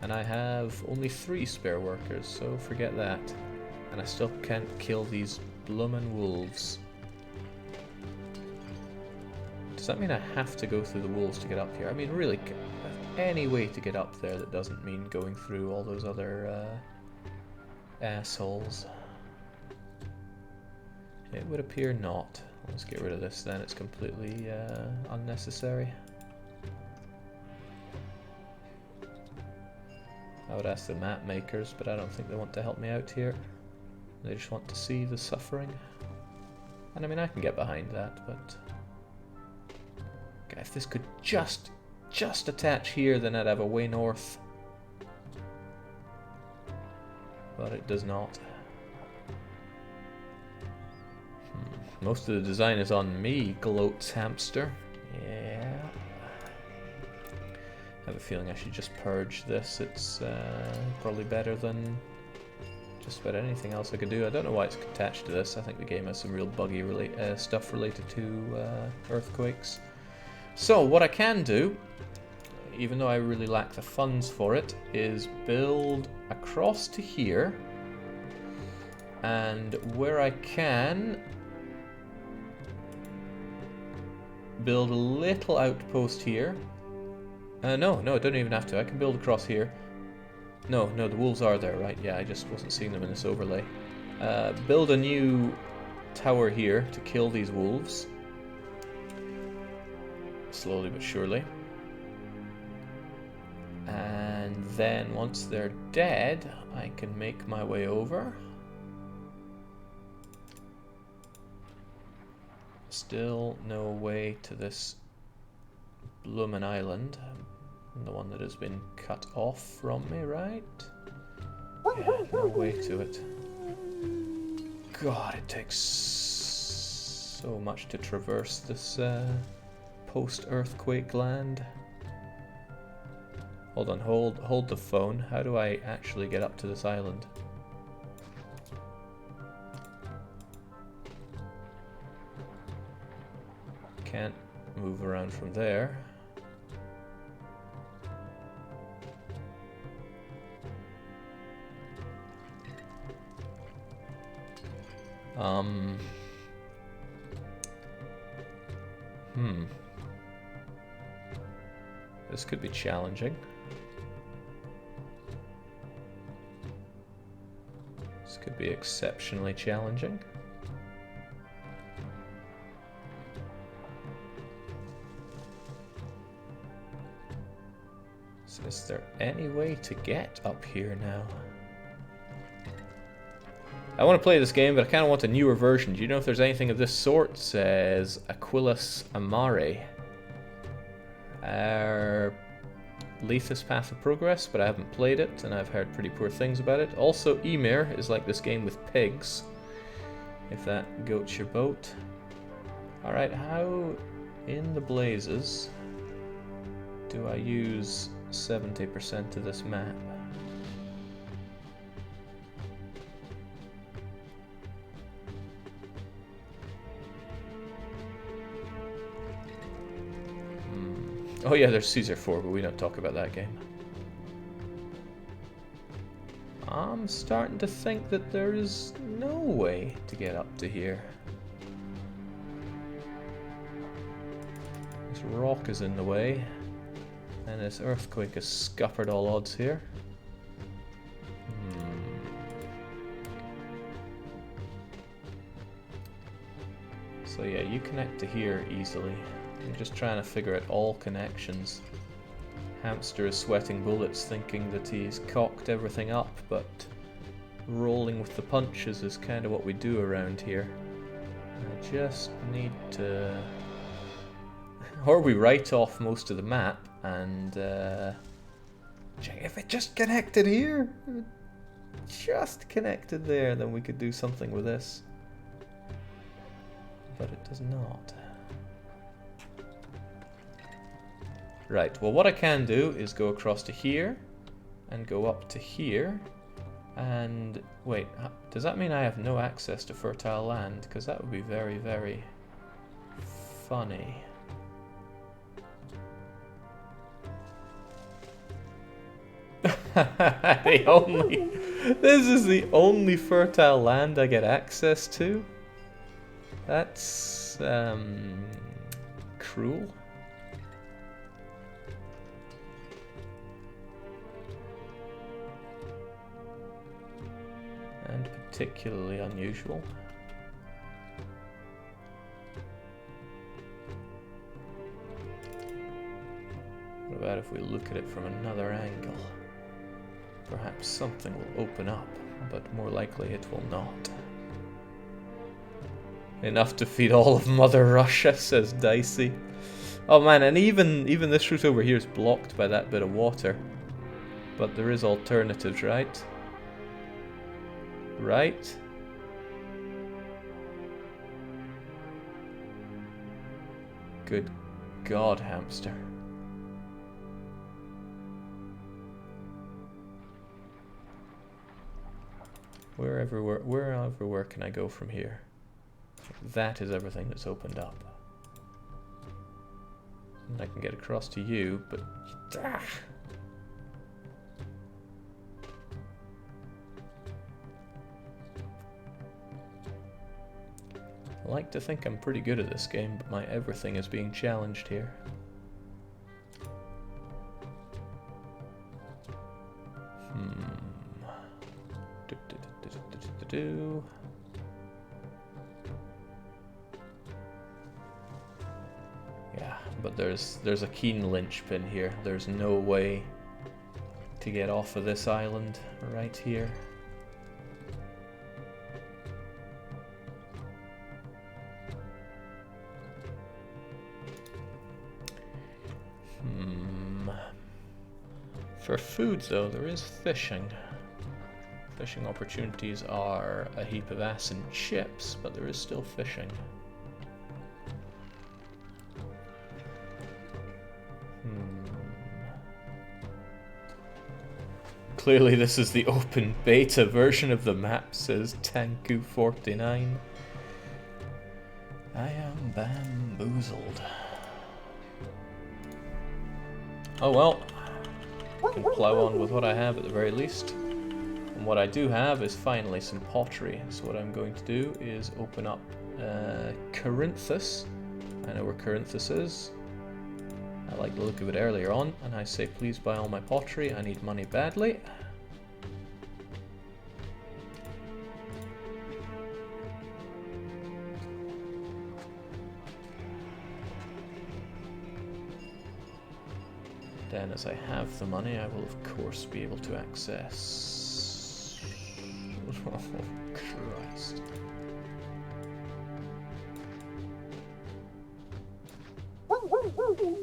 [SPEAKER 1] and I have only 3 spare workers, so forget that. And I still can't kill these bloomin' wolves. Does that mean I have to go through the wolves to get up here? I mean, really, any way to get up there that doesn't mean going through all those other assholes? It would appear not. Let's get rid of this then, it's completely unnecessary. I would ask the map makers, but I don't think they want to help me out here. They just want to see the suffering. And I mean, I can get behind that, but... God, if this could just attach here, then I'd have a way north. But it does not. Most of the design is on me, gloats hamster. Yeah. I have a feeling I should just purge this. It's probably better than just about anything else I could do. I don't know why it's attached to this. I think the game has some real buggy stuff related to earthquakes. So what I can do, even though I really lack the funds for it, is build across to here. And where I can, build a little outpost here. No, I don't even have to. I can build across here. No, the wolves are there, right? Yeah, I just wasn't seeing them in this overlay. Build a new tower here to kill these wolves. Slowly but surely. And then once they're dead, I can make my way over. Still no way to this bloomin' island. The one that has been cut off from me, right? Yeah, no way to it. God, it takes so much to traverse this post-earthquake land. Hold on, hold the phone. How do I actually get up to this island? Can't move around from there. This could be challenging. This could be exceptionally challenging. So is there any way to get up here now? I want to play this game, but I kind of want a newer version. Do you know if there's anything of this sort? Says Aquilus Amare. Lethus Path of Progress, but I haven't played it, and I've heard pretty poor things about it. Also, Ymir is like this game with pigs, if that goats your boat. Alright, how in the blazes do I use 70% of this map? Oh yeah, there's Caesar 4, but we don't talk about that game. I'm starting to think that there is no way to get up to here. This rock is in the way, and this earthquake has scuppered all odds here. So yeah, you connect to here easily. I'm just trying to figure out all connections. Hamster is sweating bullets thinking that he's cocked everything up, but rolling with the punches is kind of what we do around here. I just need to... Or we write off most of the map and... if it just connected here, just connected there, then we could do something with this. But it does not. Right, well what I can do is go across to here, and go up to here, and wait, does that mean I have no access to fertile land? Because that would be very, very funny. This is the only fertile land I get access to? That's, cruel. And particularly unusual. What about if we look at it from another angle? Perhaps something will open up, but more likely it will not. Enough to feed all of Mother Russia, says Dicey. Oh man, and even this route over here is blocked by that bit of water. But there is alternatives, right? Right? Good God, hamster. Where everywhere can I go from here? That is everything that's opened up. And I can get across to you, but... Ah. I like to think I'm pretty good at this game, but my everything is being challenged here. Yeah, but there's a keen linchpin here. There's no way to get off of this island right here. For food, though, there is fishing. Fishing opportunities are a heap of ass and chips, but there is still fishing. Clearly this is the open beta version of the map, says Tanku49. I am bamboozled. Oh well. I can plow on with what I have at the very least. And what I do have is finally some pottery. So what I'm going to do is open up Corinthus. I know where Corinthus is. I like the look of it earlier on, and I say please buy all my pottery, I need money badly. Then as I have the money, I will of course be able to access... Oh Christ.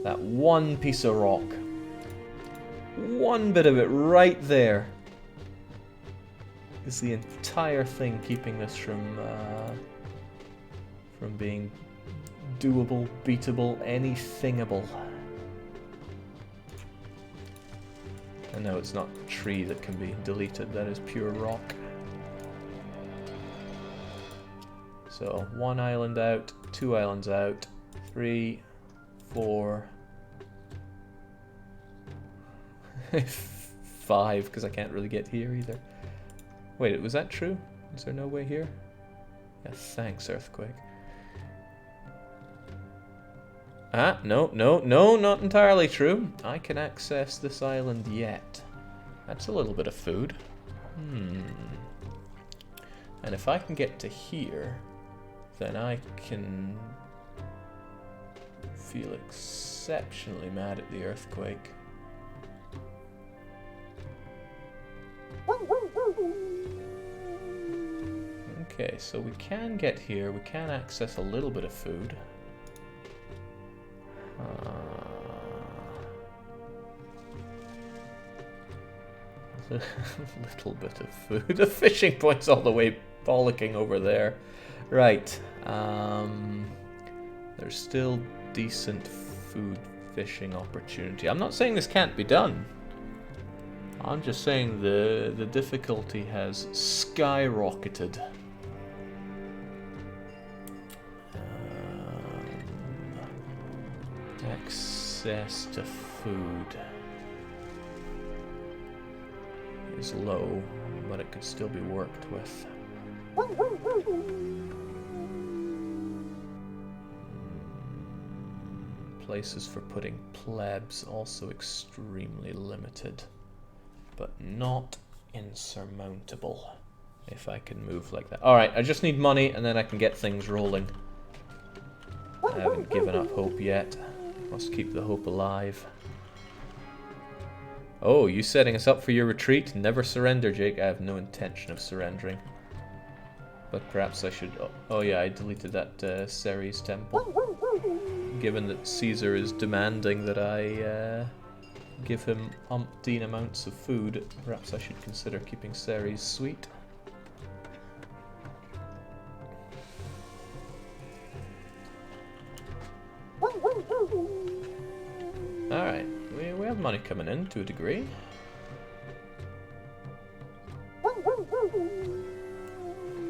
[SPEAKER 1] That one piece of rock. One bit of it right there is the entire thing keeping this from being doable, beatable, anythingable. And no, it's not a tree that can be deleted, that is pure rock. So, 1 island out, 2 islands out, 3, 4, 5, because I can't really get here either. Wait, was that true? Is there no way here? Yeah, thanks, earthquake. Ah, no, not entirely true. I can access this island yet. That's a little bit of food. And if I can get to here, then I can feel exceptionally mad at the earthquake. Okay, so we can get here, we can access a little bit of food. A little bit of food. The fishing point's all the way bollocking over there. Right. There's still decent food fishing opportunity. I'm not saying this can't be done. I'm just saying the difficulty has skyrocketed. Access to food is low, but it could still be worked with. Places for putting plebs also extremely limited, but not insurmountable if I can move like that. Alright, I just need money and then I can get things rolling. I haven't given up hope yet. Must keep the hope alive. Oh, you setting us up for your retreat? Never surrender, Jake. I have no intention of surrendering. But perhaps I should... Oh yeah, I deleted that Ceres temple. Given that Caesar is demanding that I give him umpteen amounts of food, perhaps I should consider keeping Ceres sweet. Alright, we have money coming in to a degree.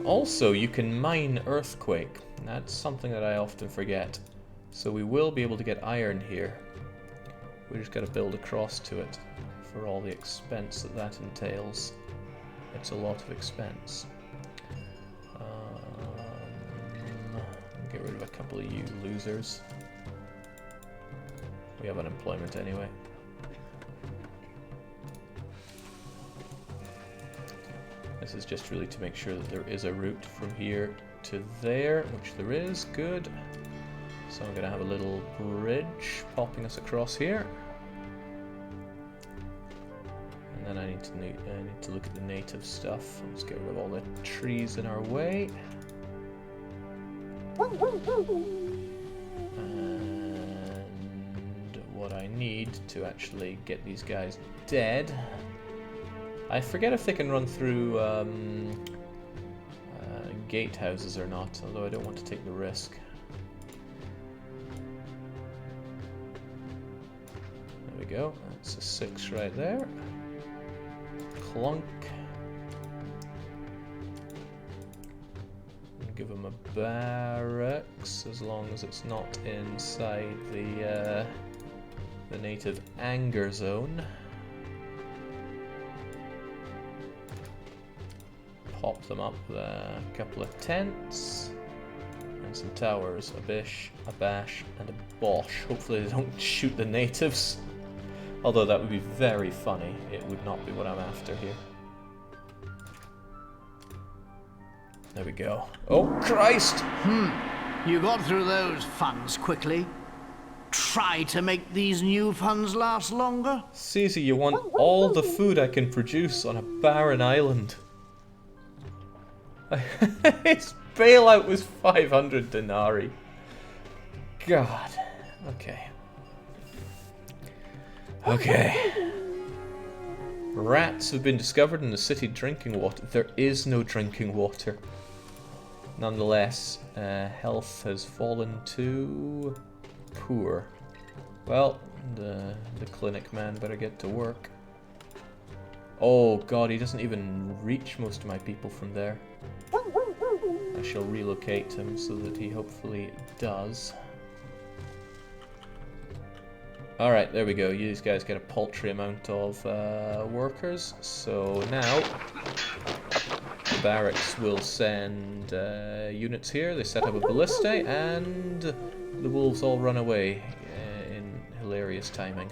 [SPEAKER 1] Also, you can mine earthquake. That's something that I often forget. So we will be able to get iron here. We just gotta build across to it for all the expense that that entails. It's a lot of expense. rid of a couple of you losers. We have unemployment anyway. This is just really to make sure that there is a route from here to there, which there is. Good. So I'm going to have a little bridge popping us across here. And then I need to look at the native stuff. Let's get rid of all the trees in our way. And what I need to actually get these guys dead. I forget if they can run through gatehouses or not, although I don't want to take the risk. There we go, that's a 6 right there. Clunk. Give them a barracks, as long as it's not inside the native anger zone. Pop them up with a couple of tents and some towers, a bish, a bash, and a bosh. Hopefully they don't shoot the natives, although that would be very funny. It would not be what I'm after here. There we go. Oh, Christ!
[SPEAKER 8] You got through those funds quickly. Try to make these new funds last longer.
[SPEAKER 1] Caesar, you want all the food I can produce on a barren island. His bailout was 500 denarii. God. Okay. Okay. Rats have been discovered in the city drinking water. There is no drinking water. Nonetheless, health has fallen to poor. Well, the clinic man better get to work. Oh god, he doesn't even reach most of my people from there. I shall relocate him so that he hopefully does. Alright, there we go. These guys get a paltry amount of workers. So now the barracks will send units here. They set up a ballistae and the wolves all run away in hilarious timing.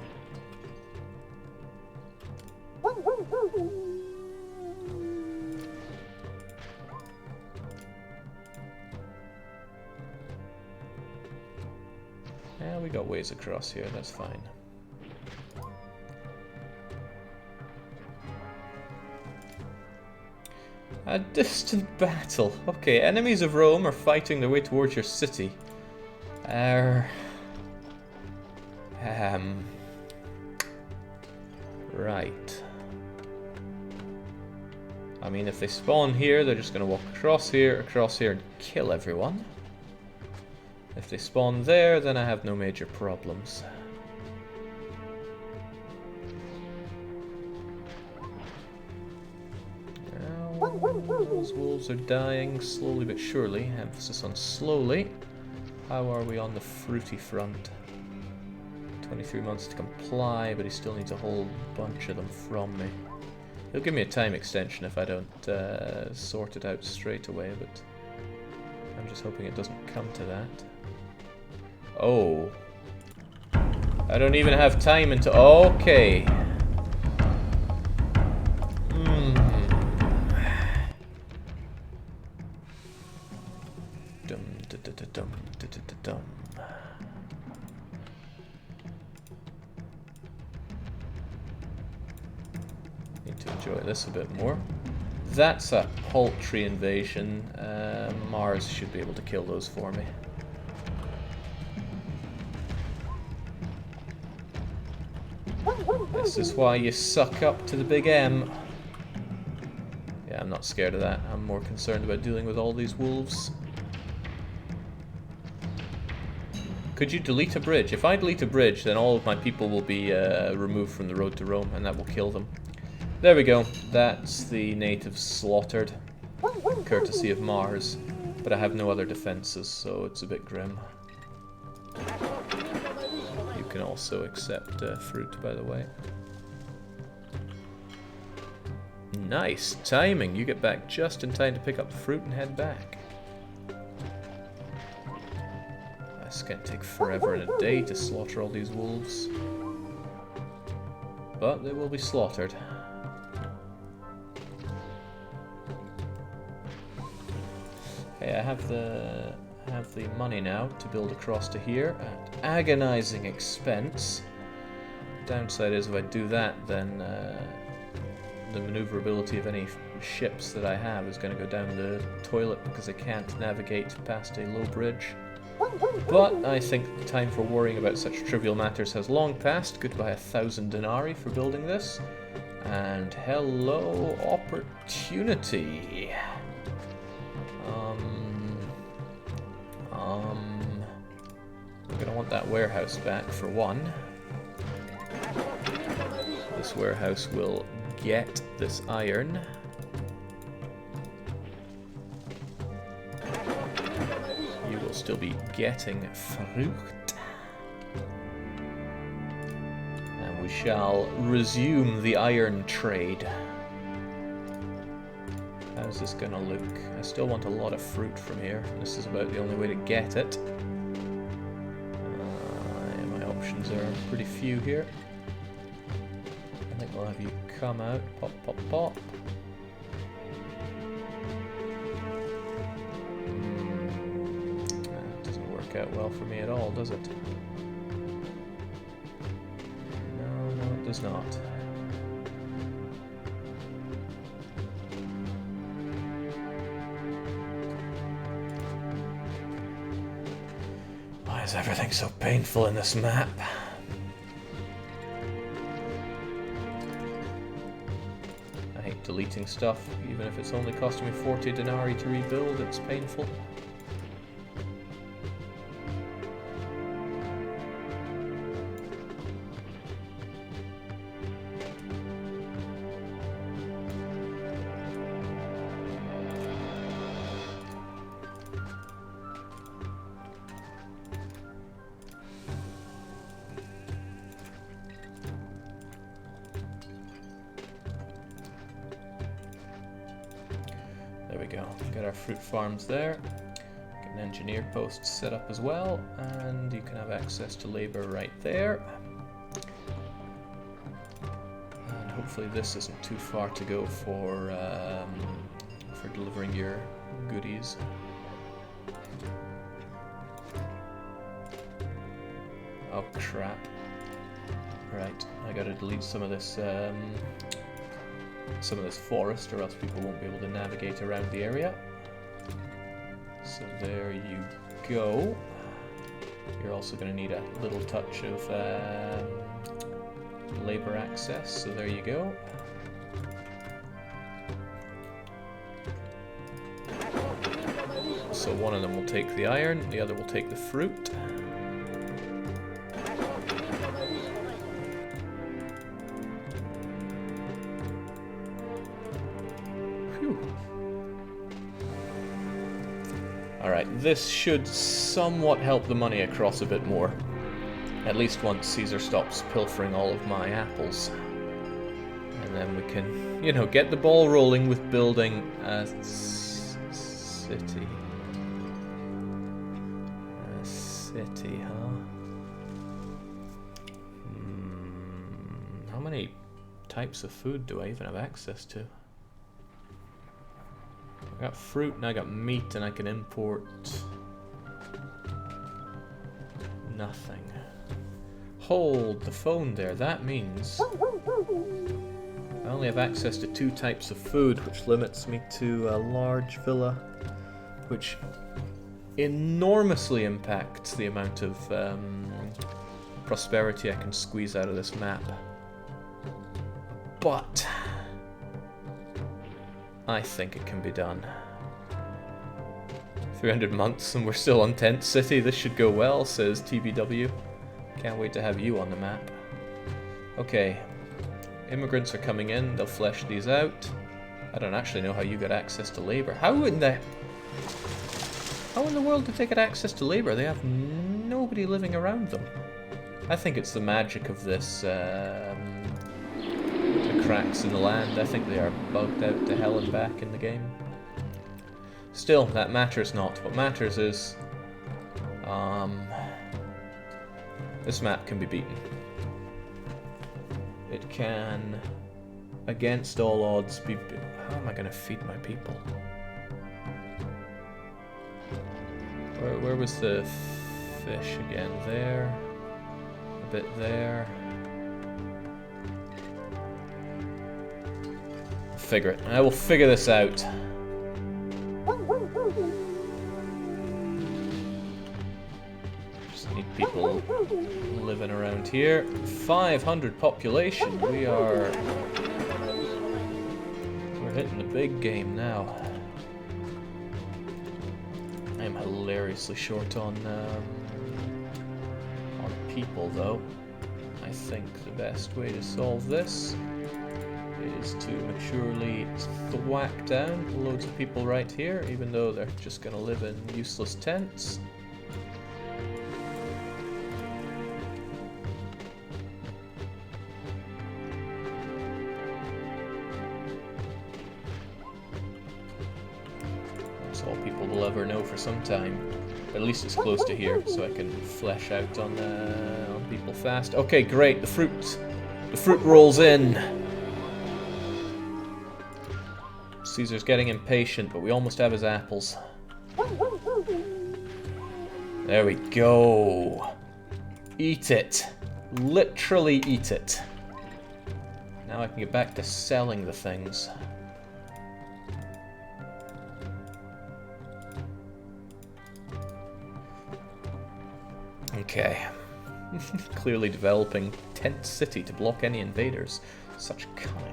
[SPEAKER 1] Yeah, we got ways across here, that's fine. A distant battle. Okay, enemies of Rome are fighting their way towards your city. Right. I mean, if they spawn here, they're just going to walk across here, and kill everyone. If they spawn there, then I have no major problems. Those wolves are dying slowly but surely. Emphasis on slowly. How are we on the fruity front? 23 months to comply, but he still needs a whole bunch of them from me. He'll give me a time extension if I don't sort it out straight away, but I'm just hoping it doesn't come to that. Oh. I don't even have time until... Okay. Dum. Need to enjoy this a bit more. That's a paltry invasion. Mars should be able to kill those for me. This is why you suck up to the big M. Yeah, I'm not scared of that. I'm more concerned about dealing with all these wolves. Could you delete a bridge? If I delete a bridge, then all of my people will be removed from the road to Rome, and that will kill them. There we go. That's the natives slaughtered, courtesy of Mars. But I have no other defenses, so it's a bit grim. You can also accept fruit, by the way. Nice timing. You get back just in time to pick up the fruit and head back. going to take forever and a day to slaughter all these wolves. But they will be slaughtered. Okay, I have the money now to build across to here at agonizing expense. Downside is if I do that, then the maneuverability of any ships that I have is going to go down the toilet because I can't navigate past a low bridge. But I think the time for worrying about such trivial matters has long passed. Goodbye 1,000 denarii for building this. And hello, opportunity. I'm going to want that warehouse back for one. This warehouse will get this iron. You will still be getting fruit. And we shall resume the iron trade. How's this gonna look? I still want a lot of fruit from here. This is about the only way to get it. And my options are pretty few here. I think we'll have you come out, pop, pop, pop. That doesn't work out well for me at all, does it? No, it does not. Why is everything so painful in this map? I hate deleting stuff, even if it's only costing me 40 denarii to rebuild, it's painful. There we go. Got our fruit farms there. Get an engineer post set up as well, and you can have access to labor right there. And hopefully this isn't too far to go for delivering your goodies. Oh crap! Right, I gotta delete some of this forest, or else people won't be able to navigate around the area. So there you go. You're also going to need a little touch of labor access, so there you go. So one of them will take the iron, the other will take the fruit. Alright, this should somewhat help the money across a bit more. At least once Caesar stops pilfering all of my apples. And then we can, you know, get the ball rolling with building a city. A city, huh? How many types of food do I even have access to? I got fruit and I got meat, and I can import nothing. Hold the phone there. That means I only have access to 2 types of food, which limits me to a large villa, which enormously impacts the amount of prosperity I can squeeze out of this map. But I think it can be done. 300 months and we're still on Tent City. This should go well, says TBW. Can't wait to have you on the map. Okay. Immigrants are coming in. They'll flesh these out. I don't actually know how you got access to labor. How in the world did they get access to labor? They have nobody living around them. I think it's the magic of this cracks in the land. I think they are bugged out to hell and back in the game. Still, that matters not. What matters is This map can be beaten. It can, against all odds, be... How am I going to feed my people? Where was the fish again? There. A bit there. Figure it. I will figure this out. Just need people living around here. 500 population. We're hitting the big game now. I am hilariously short on people, though. I think the best way to solve this is to maturely thwack down loads of people right here, even though they're just going to live in useless tents. That's all people will ever know for some time. At least it's close to here, so I can flesh out on people fast. Okay, great. The fruit rolls in. Caesar's getting impatient, but we almost have his apples. There we go. Eat it. Literally eat it. Now I can get back to selling the things. Okay. Clearly developing tent city to block any invaders. Such cunning.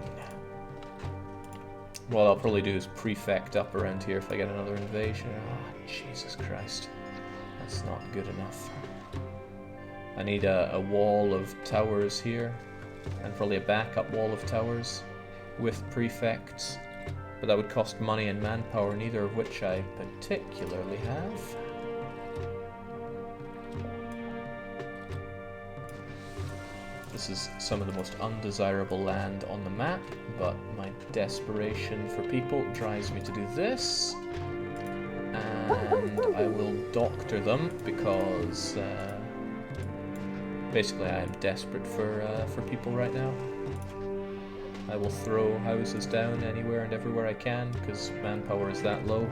[SPEAKER 1] What I'll probably do is prefect up around here if I get another invasion. Oh, Jesus Christ. That's not good enough. I need a wall of towers here. And probably a backup wall of towers with prefects. But that would cost money and manpower, neither of which I particularly have. This is some of the most undesirable land on the map, but my desperation for people drives me to do this. And I will doctor them because basically I am desperate for people right now. I will throw houses down anywhere and everywhere I can because manpower is that low.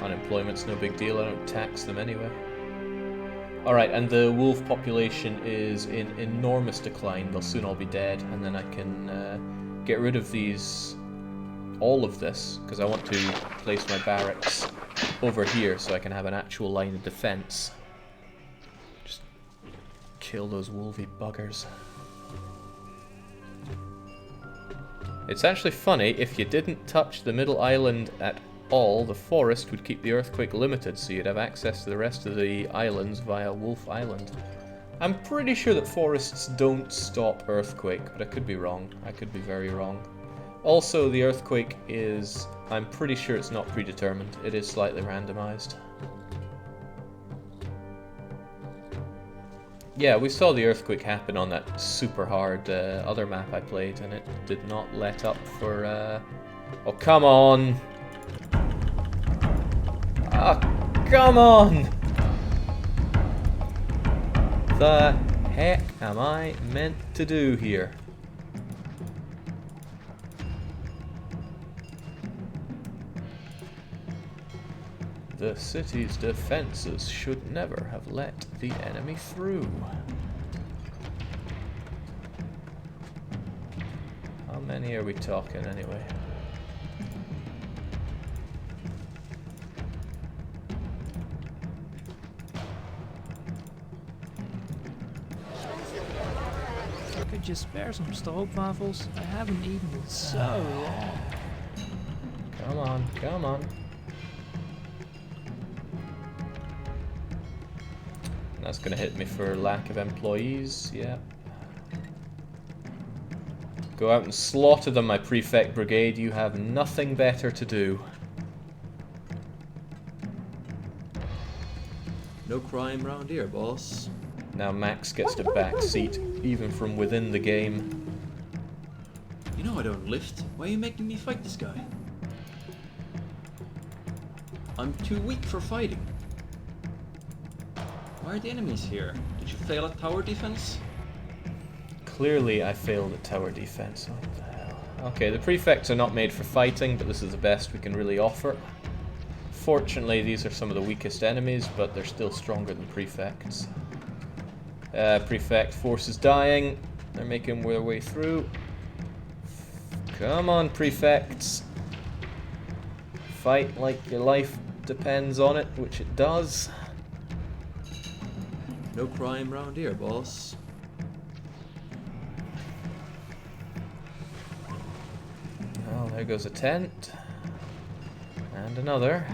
[SPEAKER 1] Unemployment's no big deal, I don't tax them anyway. Alright, and the wolf population is in enormous decline. They'll soon all be dead, and then I can get rid of all of this, because I want to place my barracks over here so I can have an actual line of defense. Just kill those wolvy buggers. It's actually funny, if you didn't touch the middle island at all, the forest would keep the earthquake limited, so you'd have access to the rest of the islands via Wolf Island. I'm pretty sure that forests don't stop earthquake, but I could be wrong. I could be very wrong. Also, the earthquake is... I'm pretty sure it's not predetermined. It is slightly randomized. Yeah, we saw the earthquake happen on that super hard other map I played, and it did not let up for... Oh, come on! Ah, come on! The heck am I meant to do here? The city's defenses should never have let the enemy through. How many are we talking anyway?
[SPEAKER 3] Could you spare some stroopwafels? I haven't eaten in so long.
[SPEAKER 1] Come on, come on. That's gonna hit me for lack of employees, yeah. Go out and slaughter them, my prefect brigade. You have nothing better to do.
[SPEAKER 9] No crime round here, boss.
[SPEAKER 1] Now Max gets to backseat, even from within the game.
[SPEAKER 9] You know I don't lift. Why are you making me fight this guy? I'm too weak for fighting. Why are the enemies here? Did you fail at tower defense?
[SPEAKER 1] Clearly I failed at tower defense. What the hell? Okay, the prefects are not made for fighting, but this is the best we can really offer. Fortunately, these are some of the weakest enemies, but they're still stronger than prefects. Prefect force is dying. They're making their way through. Come on, prefects. Fight like your life depends on it, which it does.
[SPEAKER 9] No crime round here, boss.
[SPEAKER 1] Well, there goes a tent. And another.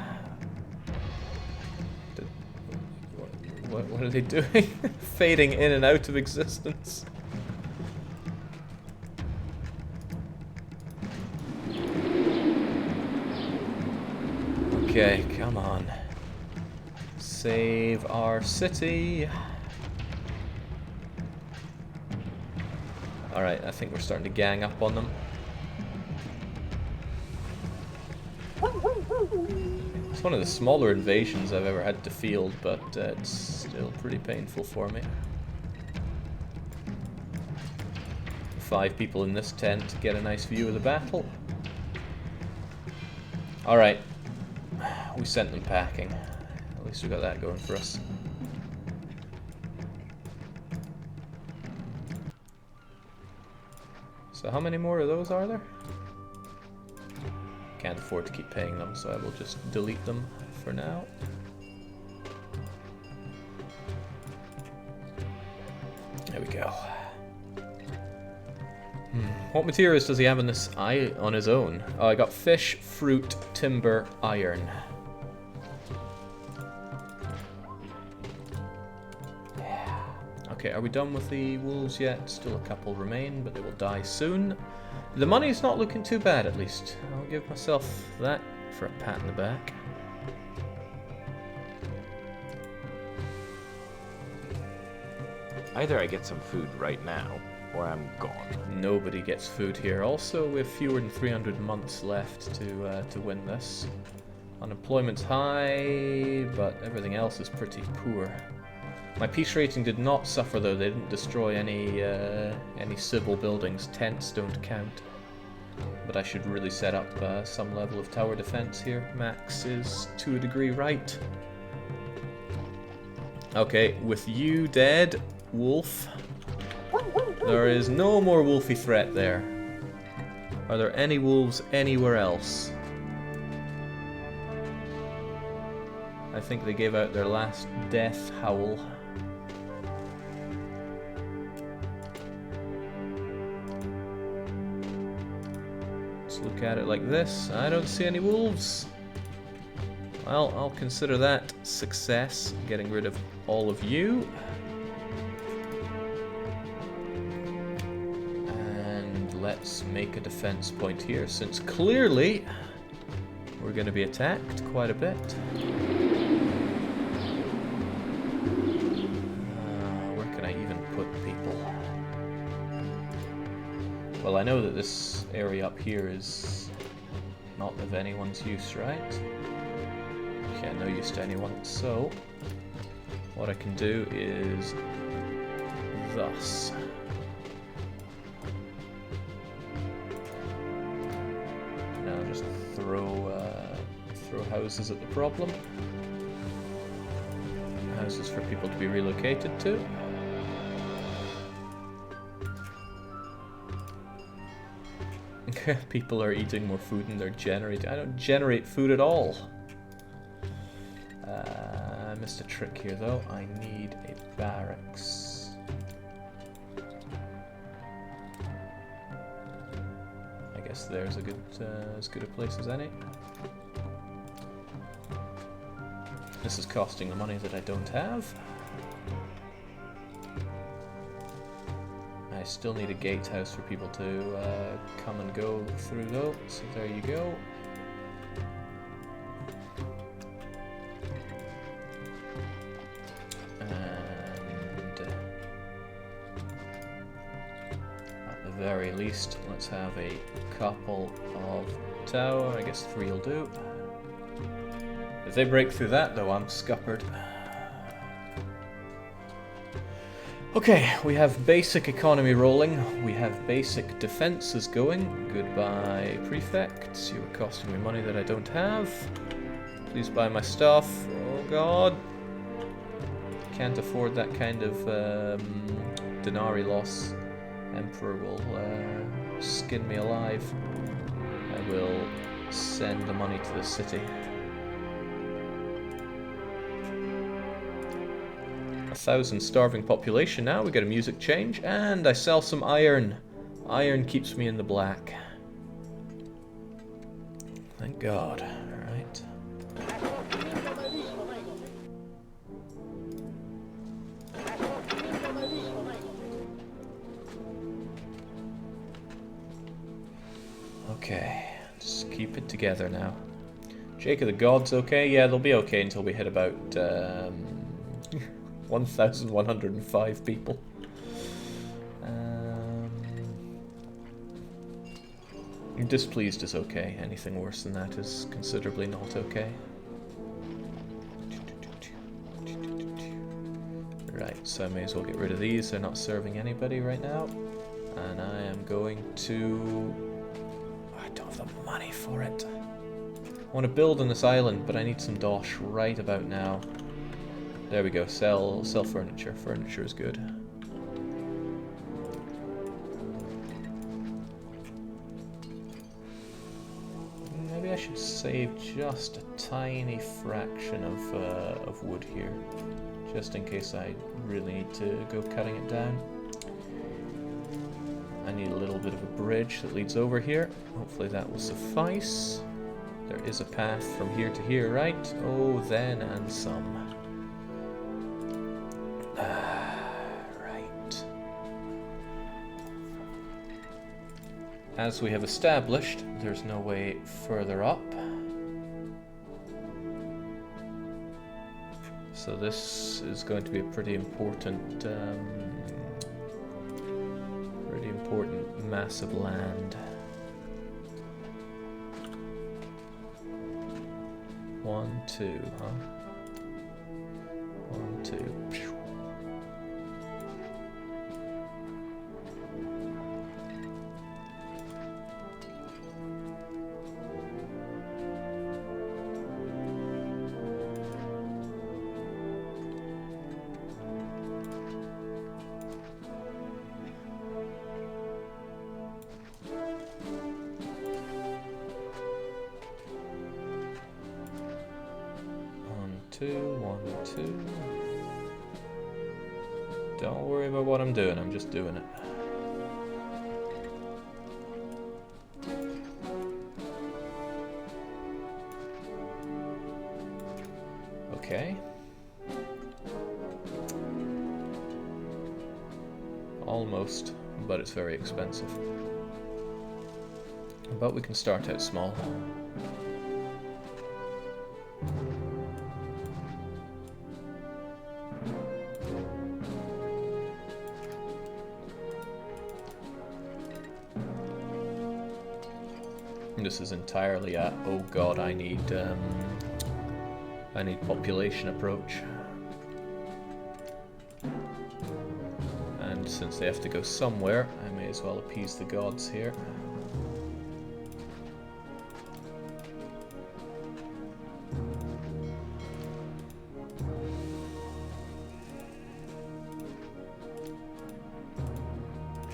[SPEAKER 1] What are they doing? Fading in and out of existence. Okay, come on. Save our city. Alright, I think we're starting to gang up on them. It's one of the smaller invasions I've ever had to field, but it's still pretty painful for me. 5 people in this tent get a nice view of the battle. Alright. We sent them packing. At least we got that going for us. So how many more of those are there? Can't afford to keep paying them, so I will just delete them for now. There we go. What materials does he have on this on his own? Oh, I got fish, fruit, timber, iron. Yeah. Okay, are we done with the wolves yet? Still a couple remain, but they will die soon. The money's not looking too bad, at least. I'll give myself that for a pat in the back.
[SPEAKER 7] Either I get some food right now, or I'm gone.
[SPEAKER 1] Nobody gets food here. Also, we have fewer than 300 months left to win this. Unemployment's high, but everything else is pretty poor. My peace rating did not suffer though. They didn't destroy any civil buildings. Tents don't count. But I should really set up some level of tower defense here. Max is to a degree right. Okay, with you dead, wolf, there is no more wolfy threat there. Are there any wolves anywhere else? I think they gave out their last death howl. Let's look at it like this. I don't see any wolves. Well, I'll consider that success, getting rid of all of you. And let's make a defense point here, since clearly we're going to be attacked quite a bit. Where can I even put people? Well, I know that this area up here is not of anyone's use, right? Yeah, no use to anyone. So, what I can do is thus. Now just throw houses at the problem. Houses for people to be relocated to. People are eating more food than they're generating. I don't generate food at all. I missed a trick here though. I need a barracks. I guess there's a good, as good a place as any. This is costing the money that I don't have. I still need a gatehouse for people to come and go through though, so there you go. Very least, let's have a couple of tower. I guess 3 will do. If they break through that though, I'm scuppered. Okay, we have basic economy rolling, we have basic defenses going. Goodbye, prefects. You are costing me money that I don't have. Please buy my stuff. Oh god. Can't afford that kind of denarii loss. Emperor will skin me alive. I will send the money to the city. 1,000 starving population now. We get a music change, and I sell some iron. Iron keeps me in the black. Thank God. Alright. Okay, just keep it together now. Jake of the Gods, okay? Yeah, they'll be okay until we hit about 1,105 people. Displeased is okay. Anything worse than that is considerably not okay. Right, so I may as well get rid of these. They're not serving anybody right now. And I am going to... I don't have the money for it. I want to build on this island, but I need some dosh right about now. There we go. Sell furniture. Furniture is good. Maybe I should save just a tiny fraction of wood here, just in case I really need to go cutting it down. I need a little bit of a bridge that leads over here. Hopefully that will suffice. There is a path from here to here, right? Oh, then and some. Right. As we have established, there's no way further up. So this is going to be a pretty important mass of land. 1, 2, huh? 1, 2. Don't worry about what I'm doing, I'm just doing it. Okay. Almost, but it's very expensive. But we can start out small. This is entirely a, oh god, I need population approach. And since they have to go somewhere, I may as well appease the gods here.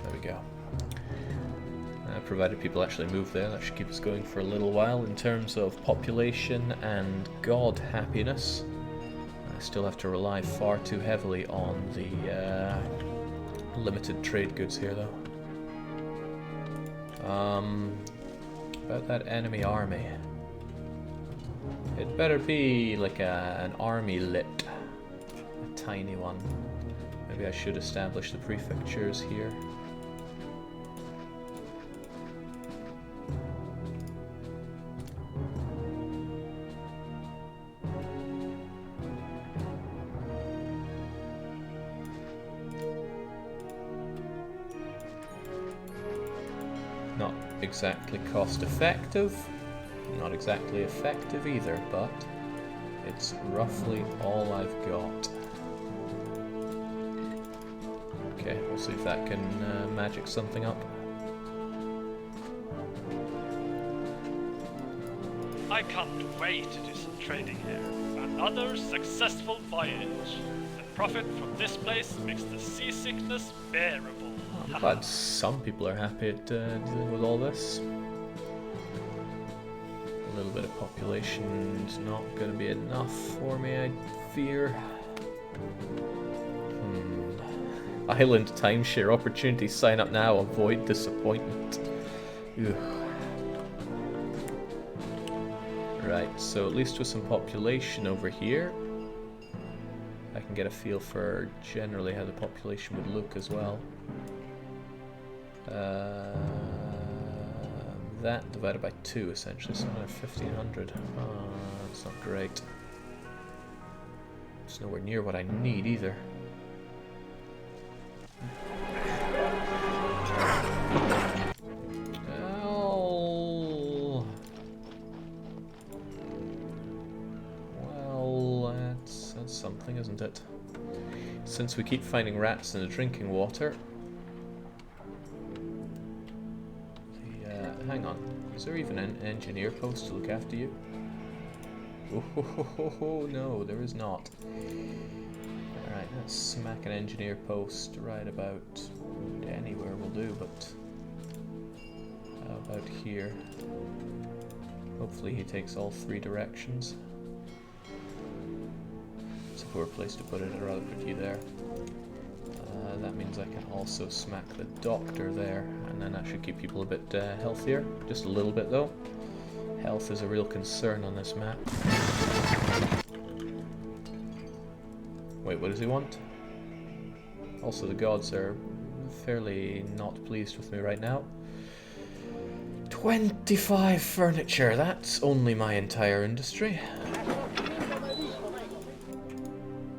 [SPEAKER 1] There we go. Provided people actually move there, that should keep us going for a little while in terms of population and god happiness. I still have to rely far too heavily on the limited trade goods here, though. About that enemy army. It better be like an army lit. A tiny one. Maybe I should establish the prefectures here. Not exactly cost effective, not exactly effective either, but it's roughly all I've got. See if that can magic something up.
[SPEAKER 4] I can't wait to do some trading here. Another successful voyage. The profit from this place makes the seasickness bearable.
[SPEAKER 1] I'm glad some people are happy at dealing with all this. A little bit of population is not going to be enough for me, I fear. Island timeshare opportunity. Sign up now. Avoid disappointment. Ugh. Right, so at least with some population over here, I can get a feel for generally how the population would look as well. That divided by 2 essentially, so I have 1500. That's not great. It's nowhere near what I need either. Well, that's something, isn't it? Since we keep finding rats in the drinking water. Hang on, is there even an engineer post to look after you? Oh, no, there is not. Alright, let's smack an engineer post right about anywhere will do, but how about here? Hopefully he takes all 3 directions. It's a poor place to put it, I'd rather put you there. That means I can also smack the doctor there, and then that should keep people a bit healthier. Just a little bit though. Health is a real concern on this map. Wait, what does he want? Also, the gods are fairly not pleased with me right now. 25 furniture, that's only my entire industry.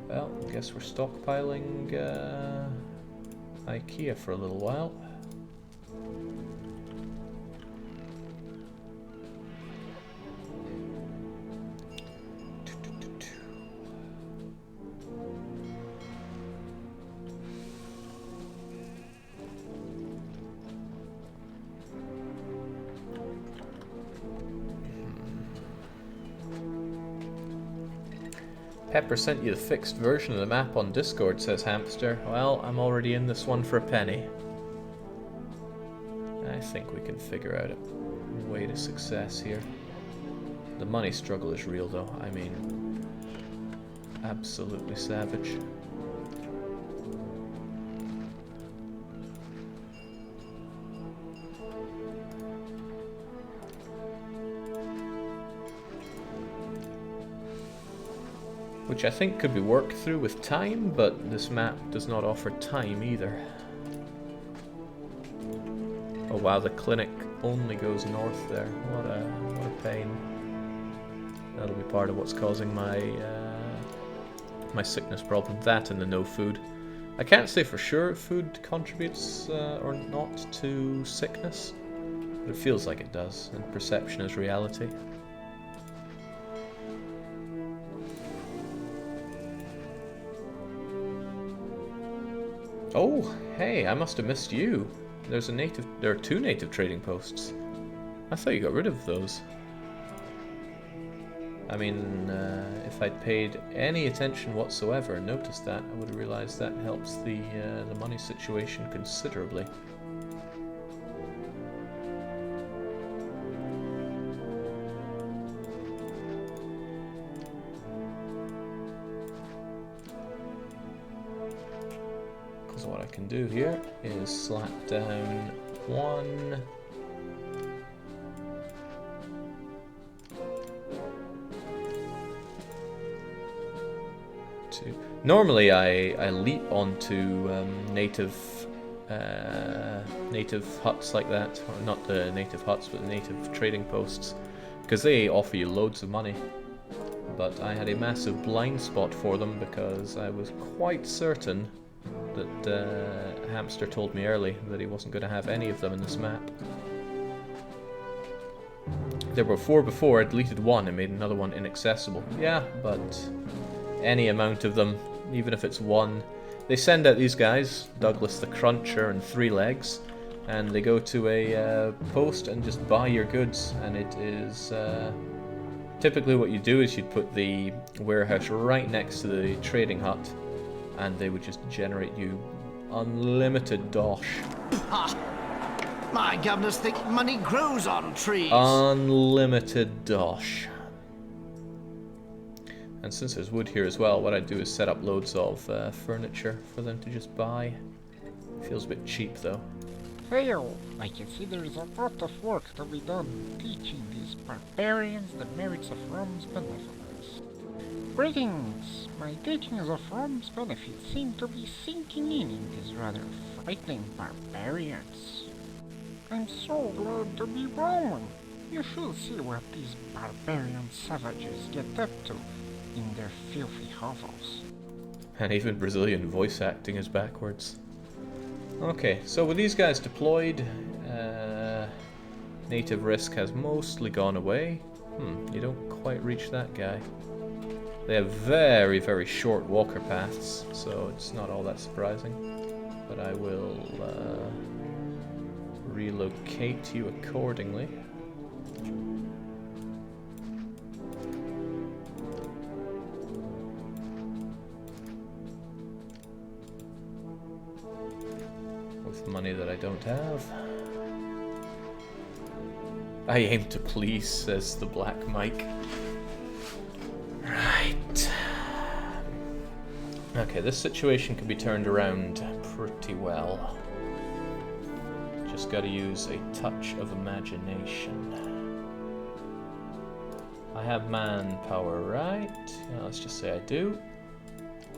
[SPEAKER 1] Well, I guess we're stockpiling IKEA for a little while. Pepper sent you the fixed version of the map on Discord, says Hamster. Well, I'm already in this one for a penny. I think we can figure out a way to success here. The money struggle is real though, I mean, absolutely savage. Which I think could be worked through with time, but this map does not offer time either. Oh wow, the clinic only goes north there. What a pain. That'll be part of what's causing my my sickness problem. That and the no food. I can't say for sure if food contributes or not to sickness, but it feels like it does, and perception is reality. Oh, hey, I must have missed you. There are 2 native trading posts. I thought you got rid of those. I mean, if I'd paid any attention whatsoever and noticed that, I would have realized that helps the money situation considerably. What I can do here is slap down 1, 2. Normally I leap onto native huts like that, or not the native huts, but the native trading posts, because they offer you loads of money. But I had a massive blind spot for them because I was quite certain that Hamster told me early that he wasn't going to have any of them in this map. There were 4 before, I deleted 1 and made another one inaccessible. Yeah, but any amount of them even if it's one. They send out these guys, Douglas the Cruncher and Three Legs, and they go to a post and just buy your goods, and it is... typically what you do is you'd put the warehouse right next to the trading hut, and they would just generate you unlimited dosh.
[SPEAKER 8] My governors think money grows on trees.
[SPEAKER 1] Unlimited dosh. And since there's wood here as well, what I do is set up loads of furniture for them to just buy. Feels a bit cheap though.
[SPEAKER 10] Well, I can see there is a lot of work to be done teaching these barbarians the merits of Rome's benevolence. Greetings! My teachings of Rome's benefits seem to be sinking in these rather frightening barbarians. I'm so glad to be Roman. You should see what these barbarian savages get up to in their filthy hovels.
[SPEAKER 1] And even Brazilian voice acting is backwards. Okay, so with these guys deployed, native risk has mostly gone away. You don't quite reach that guy. They have very, very short walker paths, so it's not all that surprising. But I will relocate you accordingly. With money that I don't have. I aim to please, says the Black Mike. Right. Okay, this situation can be turned around pretty well. Just gotta use a touch of imagination. I have manpower, right? Yeah, let's just say I do.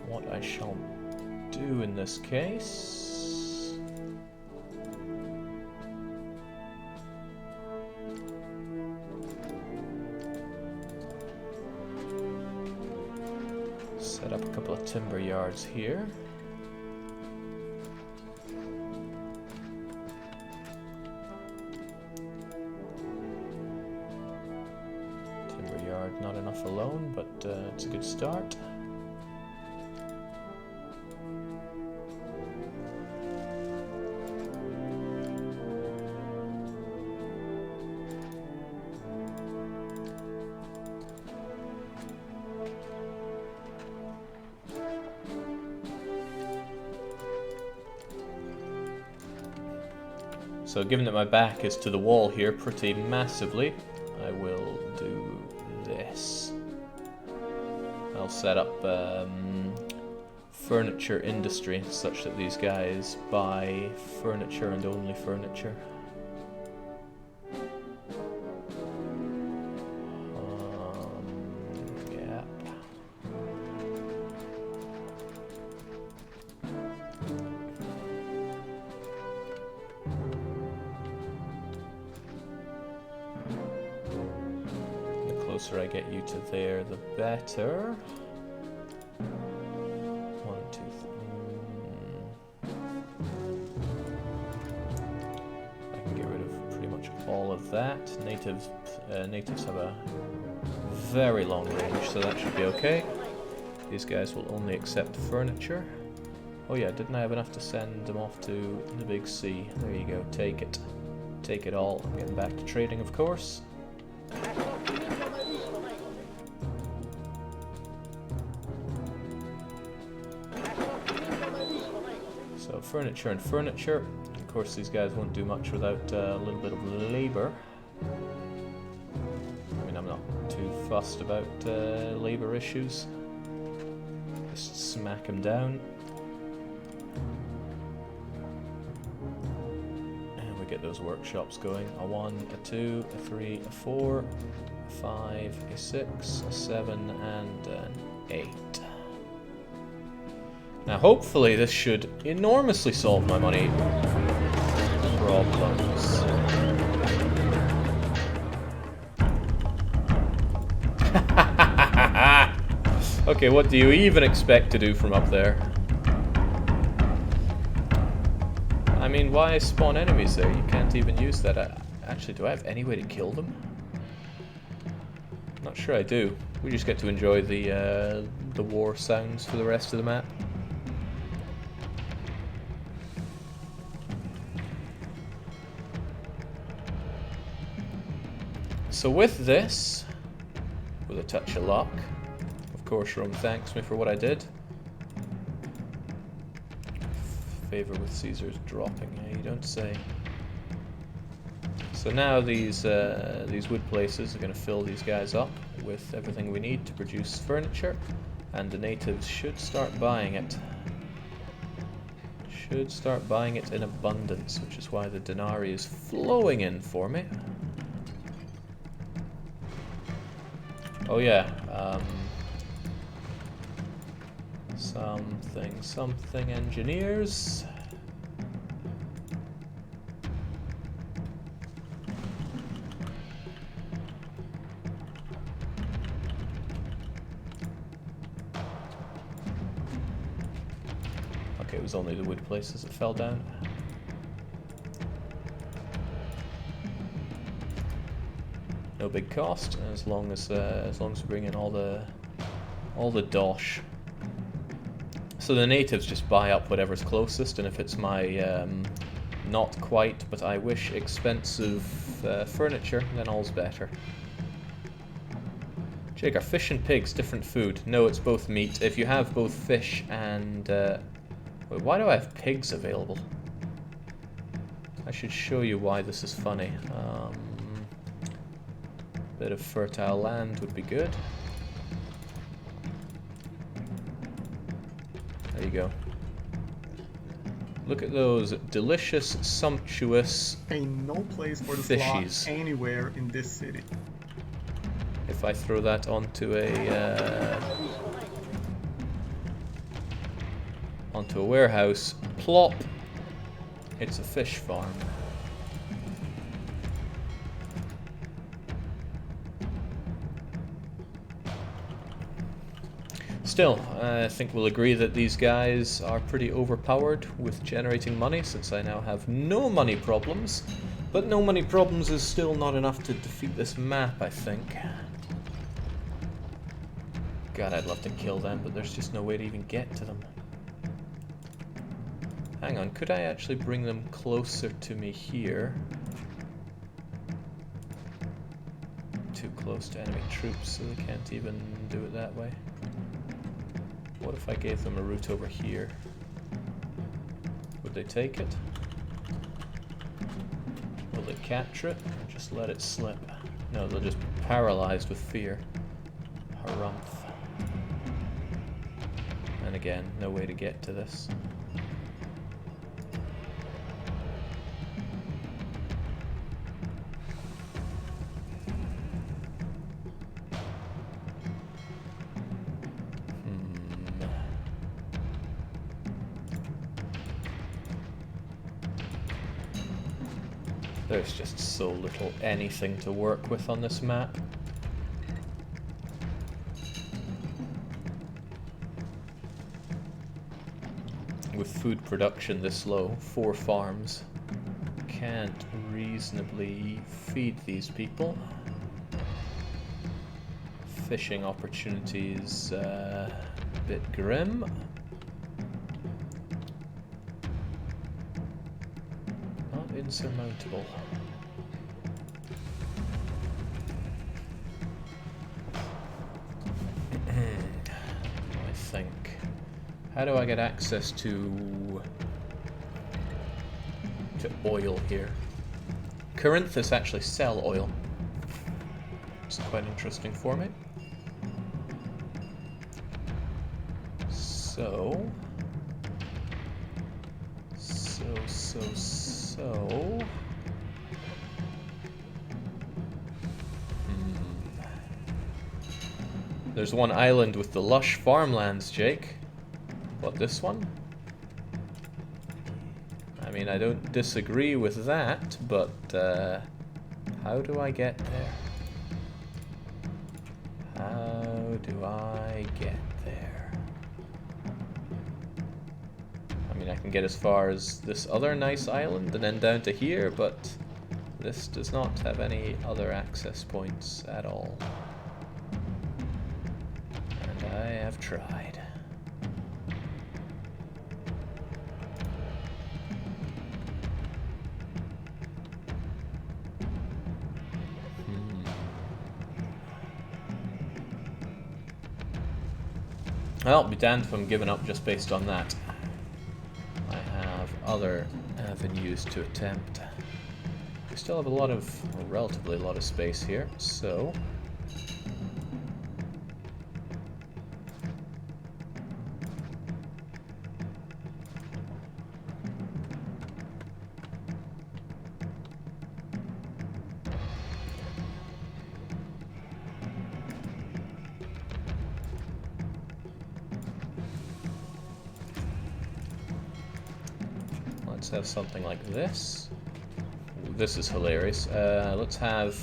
[SPEAKER 1] What I shall do in this case... set up a couple of timber yards here. Timber yard, not enough alone, but it's a good start. So given that my back is to the wall here pretty massively, I will do this. I'll set up furniture industry such that these guys buy furniture and only furniture. Yeah. The closer I get you to there, the better. 1, 2, 3. I can get rid of pretty much all of that. Natives have a very long range, so that should be okay. These guys will only accept furniture. Oh yeah, didn't I have enough to send them off to the big sea? There you go, take it. Take it all. I'm getting back to trading, of course. So furniture and furniture. Of course, these guys won't do much without a little bit of labor. I mean, I'm not too fussed about labor issues. Just smack them down. And we get those workshops going. A 1, a 2, a 3, a 4, a 5, a 6, a 7, and an 8. Now hopefully this should enormously solve my money problems. Okay, what do you even expect to do from up there? I mean, why spawn enemies there? You can't even use that. Actually, do I have any way to kill them? Not sure I do. We just get to enjoy the war sounds for the rest of the map. So with this, with a touch of luck, of course Rome thanks me for what I did. Favor with Caesar's dropping, you don't say. So now these wood places are going to fill these guys up with everything we need to produce furniture, and the natives should start buying it. Should start buying it in abundance, which is why the denarii is flowing in for me. Oh yeah, something engineers. Okay, it was only the wood places that fell down. No big cost, as long as we bring in all the dosh. So the natives just buy up whatever's closest, and if it's my not quite but I wish expensive furniture, then all's better. Jake, are fish and pigs different food? No, it's both meat. If you have both fish and wait, why do I have pigs available? I should show you why this is funny. Bit of fertile land would be good. There you go. Look at those delicious, sumptuous
[SPEAKER 6] Ain't no place for the
[SPEAKER 1] fishies
[SPEAKER 6] slot anywhere in this city.
[SPEAKER 1] If I throw that onto a warehouse, plop, it's a fish farm. Still, I think we'll agree that these guys are pretty overpowered with generating money, since I now have no money problems. But no money problems is still not enough to defeat this map, I think. God, I'd love to kill them, but there's just no way to even get to them. Hang on, could I actually bring them closer to me here? Too close to enemy troops, so they can't even do it that way. What if I gave them a route over here? Would they take it? Will they capture it or just let it slip? No, they'll just be paralyzed with fear. Harumph. And again, no way to get to this. There's just so little anything to work with on this map. With food production this low, 4 farms, can't reasonably feed these people. Fishing opportunities a bit grim. Not insurmountable. I think. How do I get access to oil here? Corinthus actually sell oil. It's quite interesting for me. So. There's one island with the lush farmlands, Jake. What, this one? I mean, I don't disagree with that, but how do I get there? How do I get there? I mean, I can get as far as this other nice island and then down to here, but this does not have any other access points at all. have tried. Well, be damned if I'm giving up just based on that. I have other avenues to attempt. We still have a lot of, well, relatively a lot of space here, so... let's have something like this. Ooh, this is hilarious. Let's have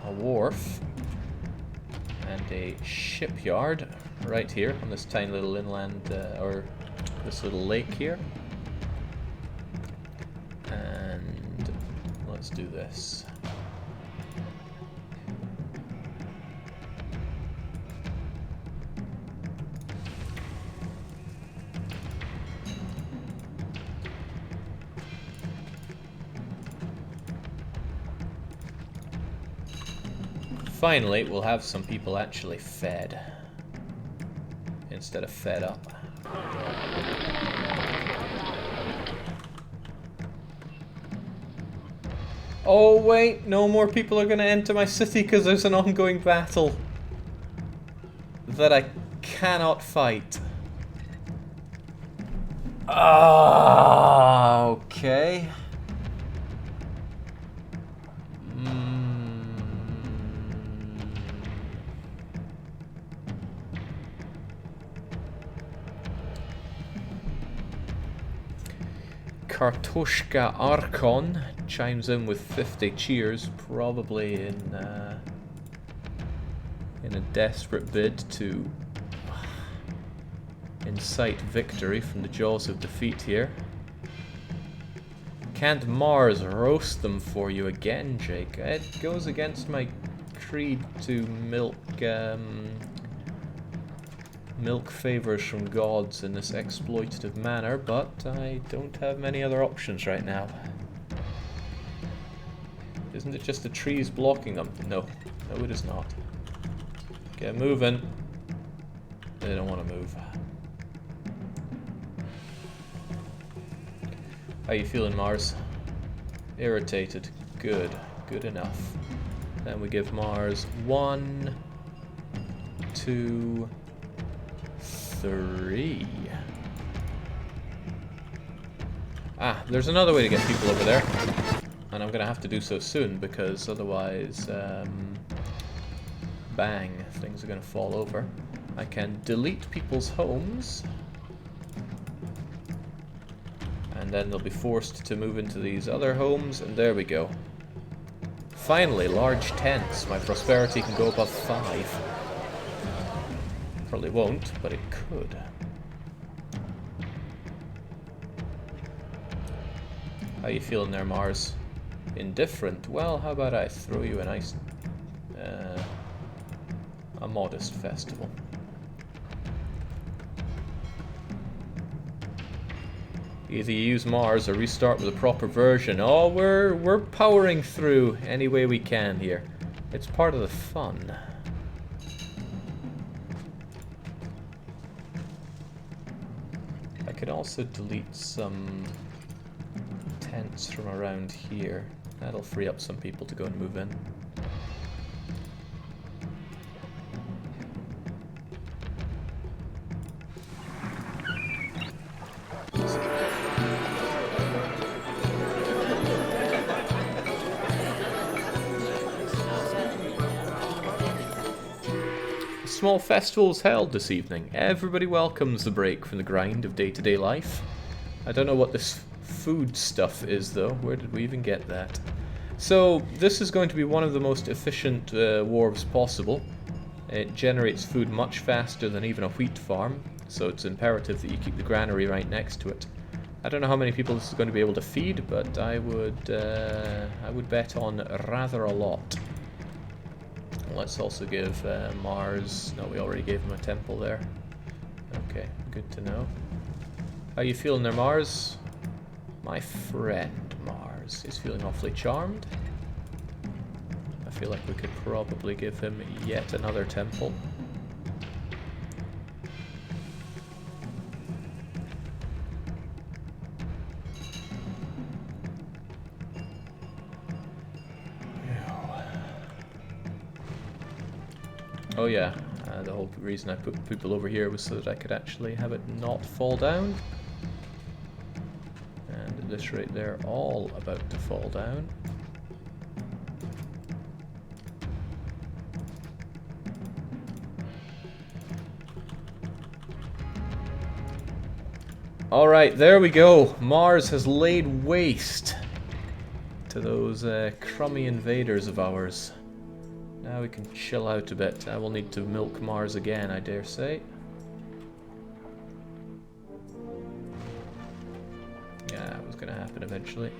[SPEAKER 1] a wharf and a shipyard right here on this tiny little inland, or this little lake here. And let's do this. Finally, we'll have some people actually fed instead of fed up. Oh wait, no more people are going to enter my city because there's an ongoing battle that I cannot fight. Ah, okay. Kartoshka Archon chimes in with 50 cheers, probably in a desperate bid to incite victory from the jaws of defeat here. Can't Mars roast them for you again, Jake? It goes against my creed to milk favors from gods in this exploitative manner, but I don't have many other options right now. Isn't it just the trees blocking them? No. No, it is not. Get moving. They don't want to move. How you feeling, Mars? Irritated. Good. Good enough. Then we give Mars 1, 2, 3. Ah, there's another way to get people over there. And I'm gonna have to do so soon because otherwise, bang, things are gonna fall over. I can delete people's homes. And then they'll be forced to move into these other homes, and there we go. Finally, large tents. My prosperity can go above 5. Probably won't, but it could. How you feeling there, Mars? Indifferent? Well, how about I throw you a nice, a modest festival. Either you use Mars or restart with a proper version. Oh, we're powering through any way we can here. It's part of the fun. I could also delete some tents from around here. That'll free up some people to go and move in. Small festivals held this evening. Everybody welcomes the break from the grind of day-to-day life. I don't know what this food stuff is though. Where did we even get that? So this is going to be one of the most efficient wharves possible. It generates food much faster than even a wheat farm, so it's imperative that you keep the granary right next to it. I don't know how many people this is going to be able to feed, but I would bet on rather a lot. Let's also give Mars... No, we already gave him a temple there. Okay, good to know. How you feeling there, Mars? My friend Mars is feeling awfully charmed. I feel like we could probably give him yet another temple. Oh yeah, the whole reason I put people over here was so that I could actually have it not fall down. And at this rate they're all about to fall down. Alright, there we go. Mars has laid waste to those crummy invaders of ours. Now we can chill out a bit. I will need to milk Mars again, I dare say. Yeah, it was going to happen eventually.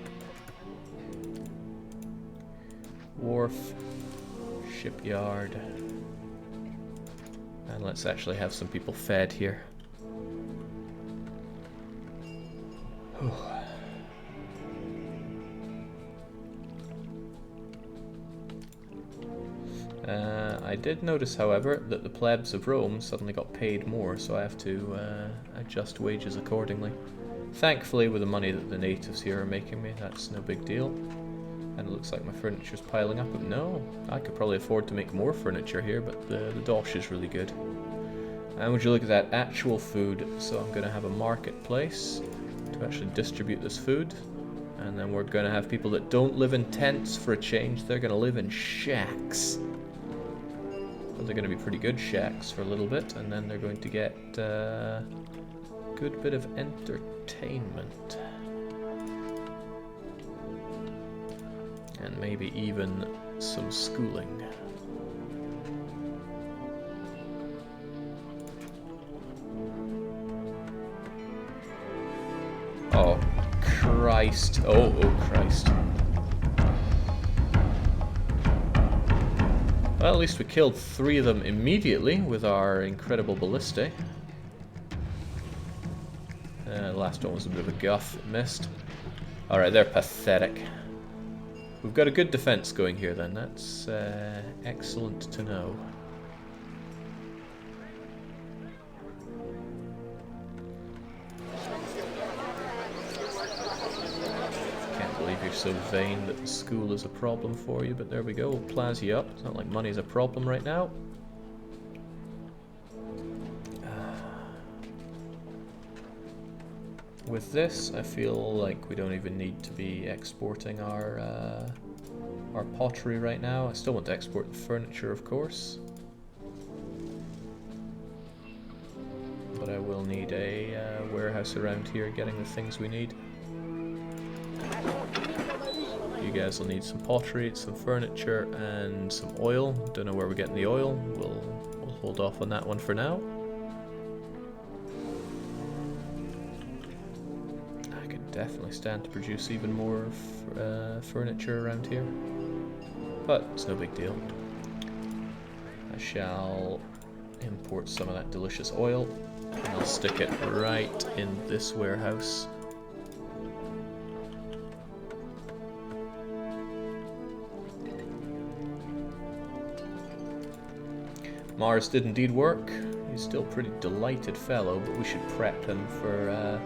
[SPEAKER 1] Wharf. Shipyard. And let's actually have some people fed here. I did notice, however, that the plebs of Rome suddenly got paid more, so I have to adjust wages accordingly. Thankfully, with the money that the natives here are making me, that's no big deal. And it looks like my furniture's piling up. No, I could probably afford to make more furniture here, but the dosh is really good. And would you look at that, actual food. So I'm going to have a marketplace to actually distribute this food. And then we're going to have people that don't live in tents for a change. They're going to live in shacks. But they're going to be pretty good shacks for a little bit. And then they're going to get a good bit of entertainment. And maybe even some schooling. Oh, Christ. Oh, Christ. Well, at least we killed 3 of them immediately with our incredible ballistae. The last one was a bit of a guff. It missed. Alright, they're pathetic. We've got a good defense going here then. That's excellent to know. You're so vain that the school is a problem for you, but there we go, we'll plaz you up. It's not like money's a problem right now. With this, I feel like we don't even need to be exporting our pottery right now. I still want to export the furniture, of course. But I will need a warehouse around here getting the things we need. You guys will need some pottery, some furniture, and some oil. Don't know where we're getting the oil. We'll hold off on that one for now. I could definitely stand to produce even more furniture around here, but it's no big deal. I shall import some of that delicious oil, and I'll stick it right in this warehouse. Mars did indeed work. He's still a pretty delighted fellow, but we should prep him for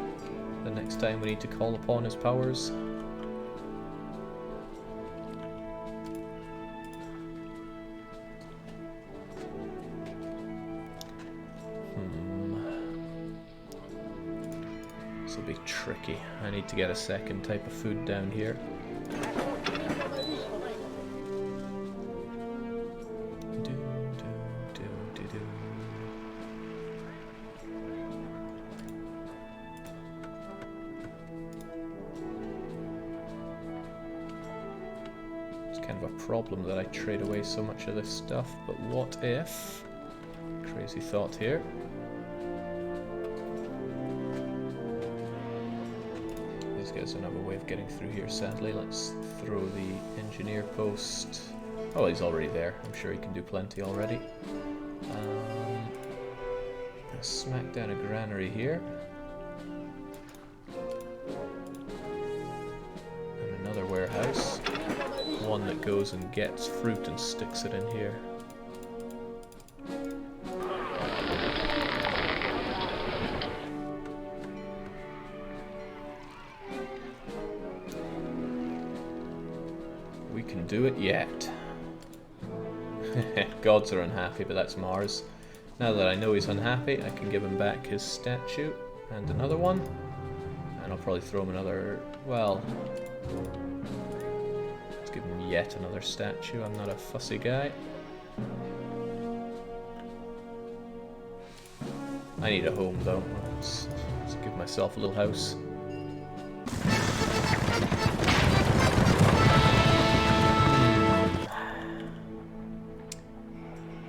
[SPEAKER 1] the next time we need to call upon his powers. This will be tricky. I need to get a second type of food down here. Problem that I trade away so much of this stuff, but what if, crazy thought here, these guys don't have a way of getting through here sadly. Let's throw the engineer post Oh, he's already there. I'm sure he can do plenty already. Let's smack down a granary here. And another warehouse. One that goes and gets fruit and sticks it in here. We can do it yet. Gods are unhappy, but that's Mars. Now that I know he's unhappy, I can give him back his statue and another one. And I'll probably throw him another... well... let's give him yet another statue. I'm not a fussy guy. I need a home though. Let's give myself a little house.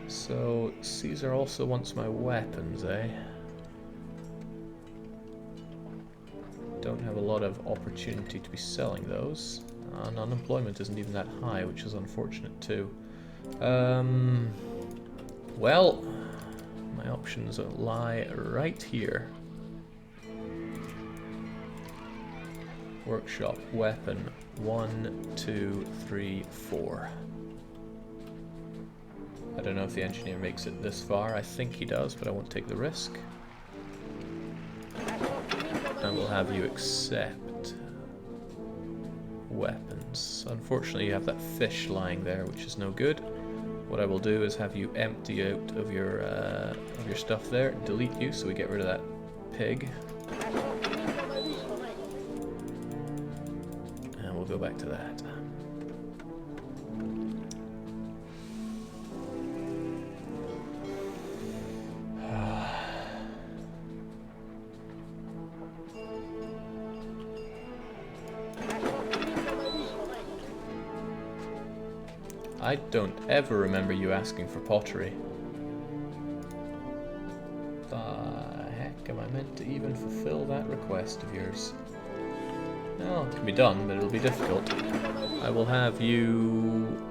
[SPEAKER 1] So, Caesar also wants my weapons, eh? Don't have a lot of opportunity to be selling those. And unemployment isn't even that high, which is unfortunate too. Well, my options lie right here. Workshop, weapon, 1, 2, 3, 4. I don't know if the engineer makes it this far. I think he does, but I won't take the risk. And we'll have you accept weapons. Unfortunately, you have that fish lying there, which is no good. What I will do is have you empty out of your stuff there, delete you, so we get rid of that pig. And we'll go back to that. I don't ever remember you asking for pottery. The heck am I meant to even fulfill that request of yours? Well, it can be done, but it'll be difficult. I will have you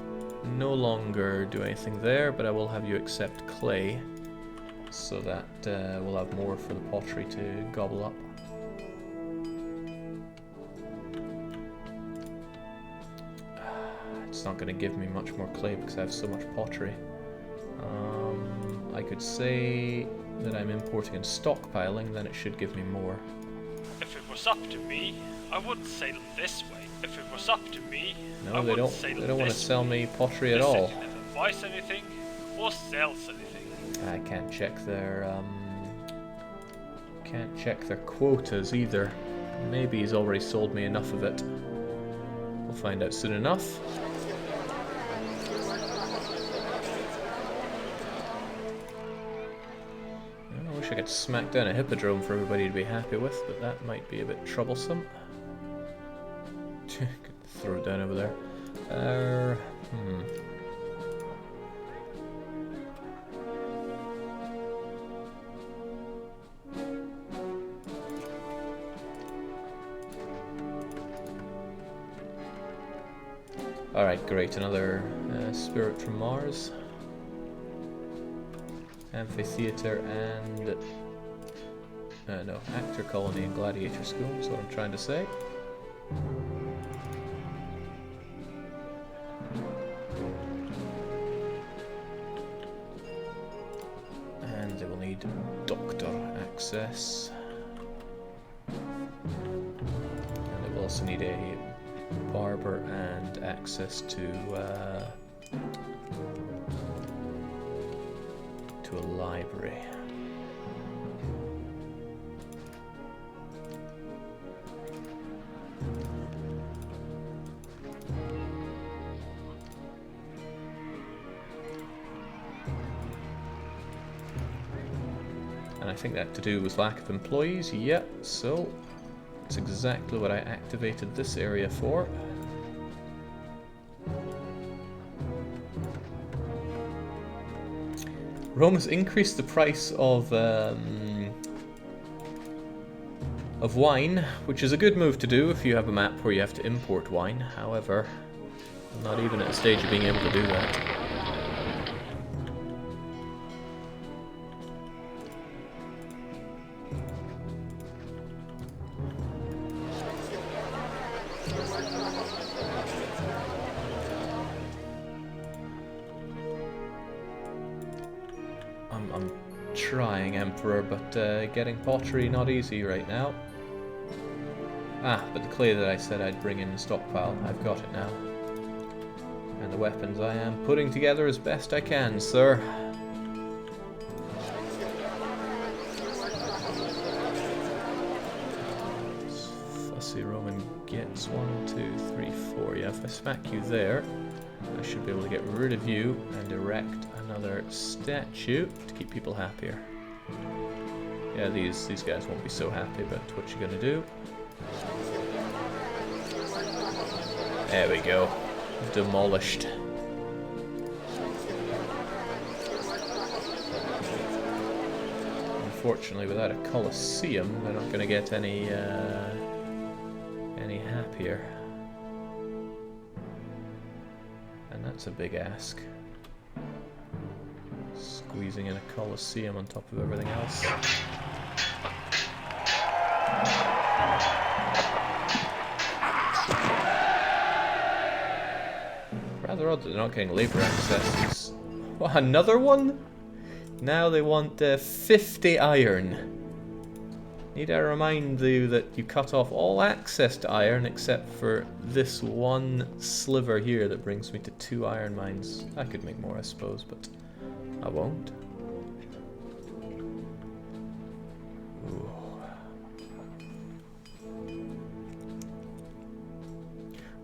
[SPEAKER 1] no longer do anything there, but I will have you accept clay, so that we'll have more for the pottery to gobble up. It's not going to give me much more clay because I have so much pottery. I could say that I'm importing and stockpiling, then it should give me more.
[SPEAKER 4] If it was up to me, I wouldn't sail this way. If it was up to me,
[SPEAKER 1] no, they don't want to sell me pottery at all.
[SPEAKER 4] Never buys anything or sells anything.
[SPEAKER 1] I can't check their quotas either. Maybe he's already sold me enough of it. We'll find out soon enough. I wish I could smack down a hippodrome for everybody to be happy with, but that might be a bit troublesome. Could throw it down over there. Alright, great. Another spirit from Mars. Amphitheater and... no, actor colony and gladiator school is what I'm trying to say. And they will need doctor access. And they will also need a barber and access to a library. And I think that to do with lack of employees, yep, so that's exactly what I activated this area for. Rome has increased the price of wine, which is a good move to do if you have a map where you have to import wine. However, I'm not even at a stage of being able to do that. I'm trying, Emperor, but getting pottery not easy right now. Ah, but the clay that I said I'd bring in the stockpile, I've got it now. And the weapons I am putting together as best I can, sir. Fussy Roman gets 1, 2, 3, 4. Yeah, if I smack you there, I should be able to get rid of you and erect another statue to keep people happier. Yeah, these guys won't be so happy, but what you gonna do? There we go. Demolished. Unfortunately, without a Colosseum, they're not gonna get any happier. And that's a big ask. Squeezing in a Colosseum on top of everything else. Rather odd that they're not getting labour access. What, another one? Now they want 50 iron. Need I remind you that you cut off all access to iron except for this one sliver here that brings me to 2 iron mines. I could make more, I suppose, but I won't. Ooh.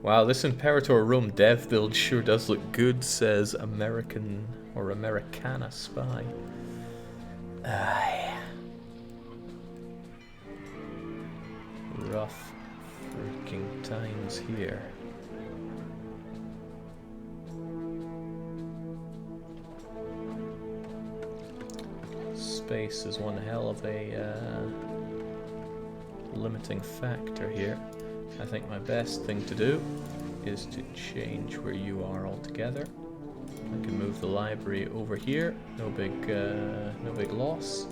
[SPEAKER 1] Wow, this Imperator Rome dev build sure does look good, says American or Americana Spy. Aye. Rough freaking times here. Space is one hell of a limiting factor here. I think my best thing to do is to change where you are altogether. I can move the library over here, no big loss.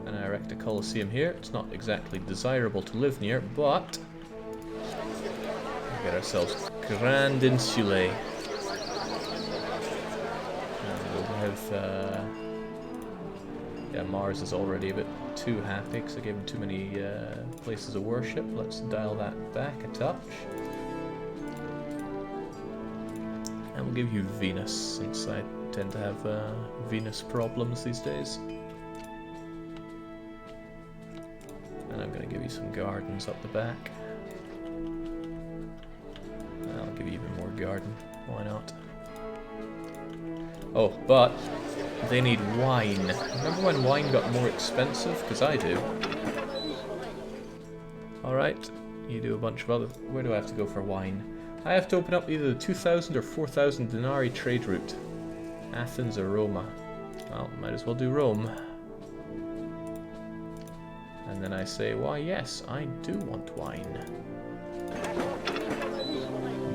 [SPEAKER 1] And I erect a Colosseum here. It's not exactly desirable to live near, but we get ourselves Grand Insulae. And we'll have yeah, Mars is already a bit too happy because I gave him too many places of worship. Let's dial that back a touch. And we'll give you Venus, since I tend to have Venus problems these days. And I'm going to give you some gardens up the back. And I'll give you even more garden. Why not? Oh, but they need wine. Remember when wine got more expensive? Because I do. Alright, you do a bunch of other... Where do I have to go for wine? I have to open up either the 2,000 or 4,000 denarii trade route. Athens or Roma. Well, might as well do Rome. And then I say, why yes, I do want wine.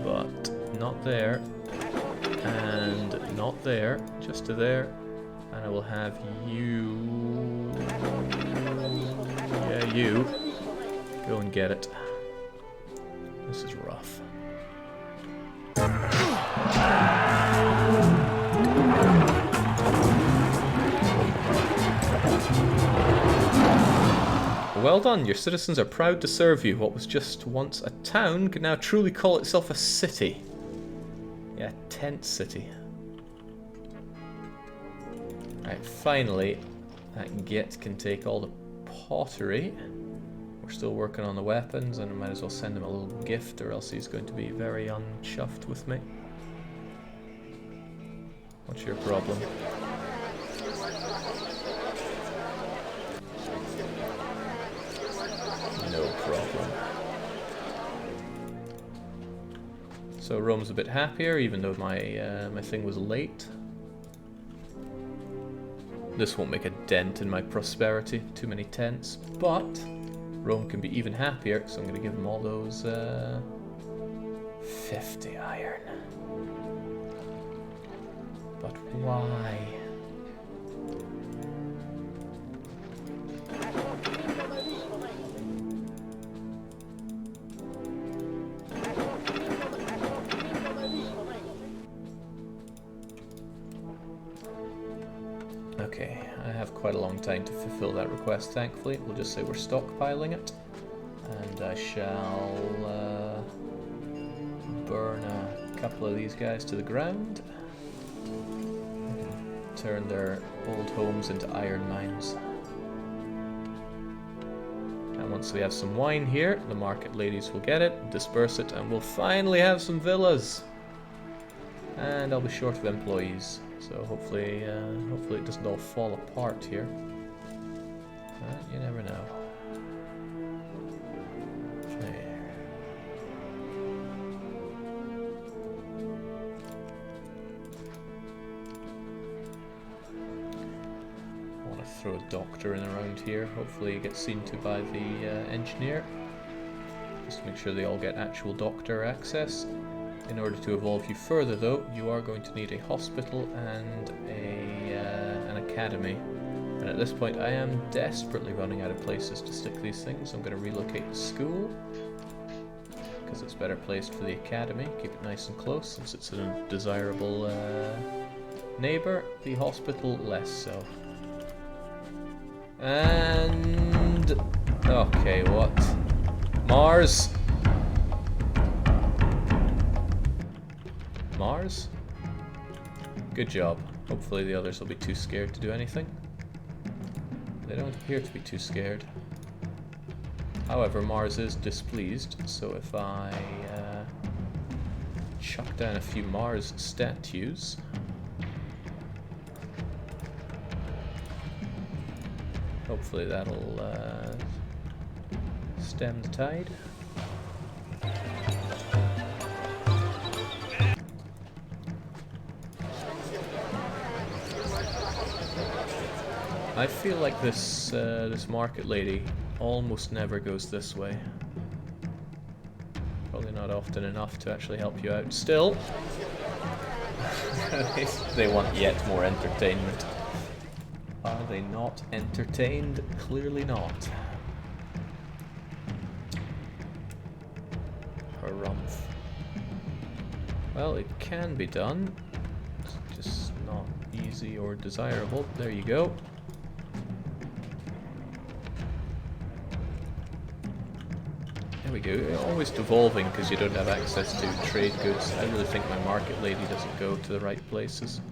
[SPEAKER 1] But not there. And not there. Just to there. And I will have you... Yeah, you. Go and get it. This is rough. Well done, your citizens are proud to serve you. What was just once a town can now truly call itself a city. Yeah, tent city. Right, finally, that Git can take all the pottery. We're still working on the weapons, and I might as well send him a little gift, or else he's going to be very unchuffed with me. What's your problem? No problem. So Rome's a bit happier, even though my thing was late. This won't make a dent in my prosperity, too many tents, but Rome can be even happier, so I'm going to give them all those 50 iron. But why? Okay, I have quite a long time to fulfill that request, thankfully. We'll just say we're stockpiling it. And I shall burn a couple of these guys to the ground. Turn their old homes into iron mines. And once we have some wine here, the market ladies will get it, disperse it, and we'll finally have some villas. And I'll be short of employees, so hopefully it doesn't all fall apart here. But you never know. Throw a doctor in around here. Hopefully it gets seen to by the engineer. Just to make sure they all get actual doctor access. In order to evolve you further though, you are going to need a hospital and an academy. And at this point I am desperately running out of places to stick these things. I'm going to relocate the school, because it's better placed for the academy. Keep it nice and close since it's a desirable neighbour. The hospital less so. And... okay, what? Mars? Mars? Good job. Hopefully the others will be too scared to do anything. They don't appear to be too scared. However, Mars is displeased, so if I chuck down a few Mars statues... hopefully that'll stem the tide. I feel like this this market lady almost never goes this way. Probably not often enough to actually help you out. Still, they want yet more entertainment. Are they not entertained? Clearly not. Harumph. Well, it can be done. It's just not easy or desirable. There you go. There we go. Always devolving because you don't have access to trade goods. I really think my market lady doesn't go to the right places.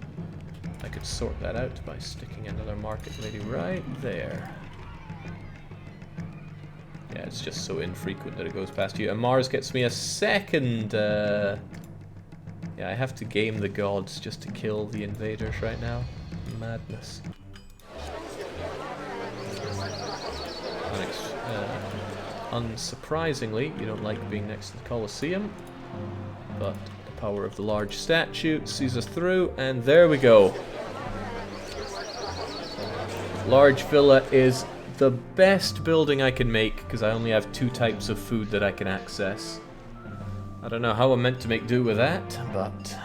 [SPEAKER 1] I could sort that out by sticking another market lady right there. Yeah, it's just so infrequent that it goes past you. And Mars gets me a second... yeah, I have to game the gods just to kill the invaders right now. Madness. Unsurprisingly, you don't like being next to the Colosseum, but the power of the large statue sees us through, and there we go. Large villa is the best building I can make because I only have 2 types of food that I can access. I don't know how I'm meant to make do with that, but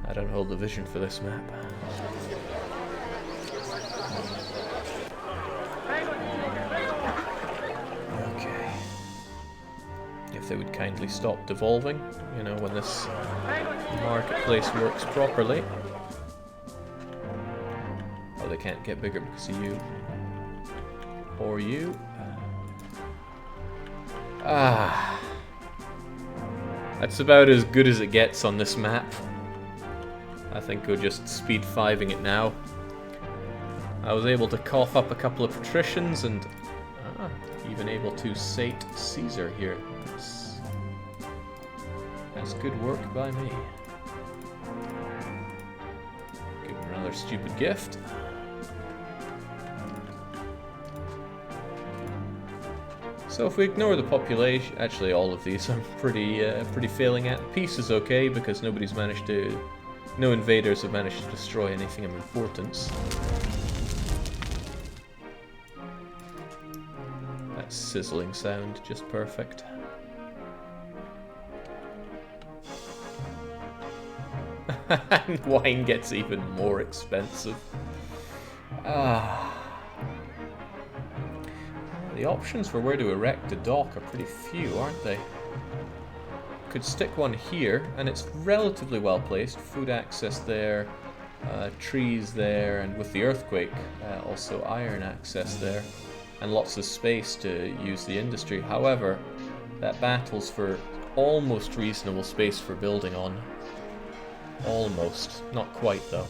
[SPEAKER 1] I don't hold the vision for this map. Okay. If they would kindly stop devolving, you know, when this marketplace works properly. Oh, they can't get bigger because of you. Or you. Ah. That's about as good as it gets on this map. I think we're just speed 5ing it now. I was able to cough up a couple of patricians and even able to sate Caesar here. That's good work by me. Give him another stupid gift. So if we ignore the population, actually all of these I'm pretty failing at. Peace is okay because nobody's managed to, no invaders have managed to destroy anything of importance. That sizzling sound, just perfect. And wine gets even more expensive. The options for where to erect a dock are pretty few, aren't they? Could stick one here, and it's relatively well placed. Food access there, trees there, and with the earthquake, also iron access there, and lots of space to use the industry. However, that battles for almost reasonable space for building on. Almost. Not quite, though.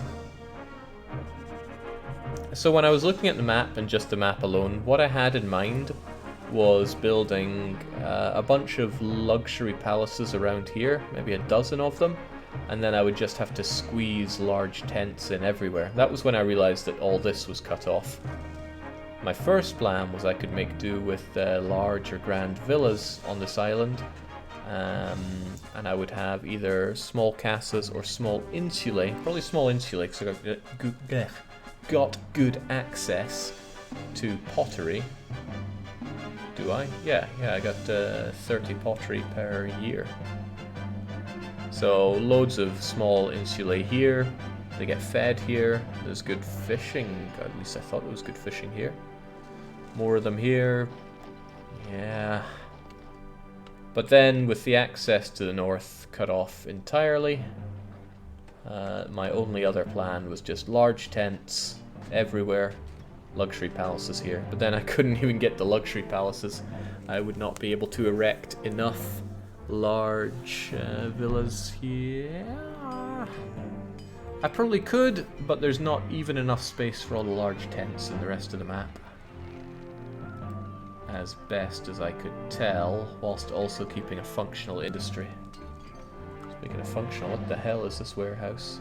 [SPEAKER 1] So when I was looking at the map, and just the map alone, what I had in mind was building a bunch of luxury palaces around here, maybe a dozen of them, and then I would just have to squeeze large tents in everywhere. That was when I realized that all this was cut off. My first plan was I could make do with large or grand villas on this island, and I would have either small castles or small insulae, probably small insulae because I got good access to pottery. Do I? Yeah, I got 30 pottery per year. So loads of small insulae here. They get fed here. There's good fishing. At least I thought there was good fishing here. More of them here. Yeah. But then with the access to the north cut off entirely, my only other plan was just large tents everywhere, luxury palaces here. But then I couldn't even get the luxury palaces. I would not be able to erect enough large villas here. I probably could, but there's not even enough space for all the large tents in the rest of the map. As best as I could tell, whilst also keeping a functional industry. Speaking of functional, what the hell is this warehouse?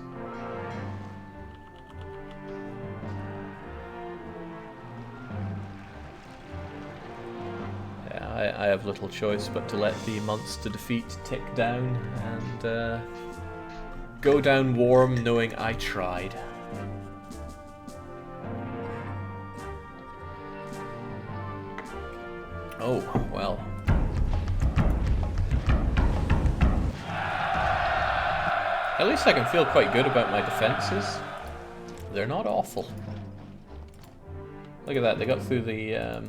[SPEAKER 1] Yeah, I have little choice but to let the months to defeat tick down and go down warm knowing I tried. Oh, well. At least I can feel quite good about my defenses. They're not awful. Look at that, they got through the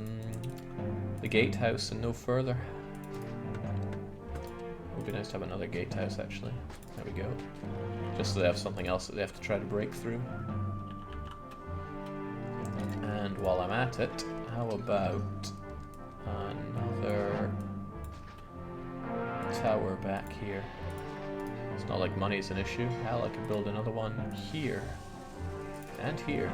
[SPEAKER 1] gatehouse and no further. It would be nice to have another gatehouse, actually. There we go. Just so they have something else that they have to try to break through. And while I'm at it, how about another tower back here? It's not like money's an issue. Hell, I could build another one here. And here.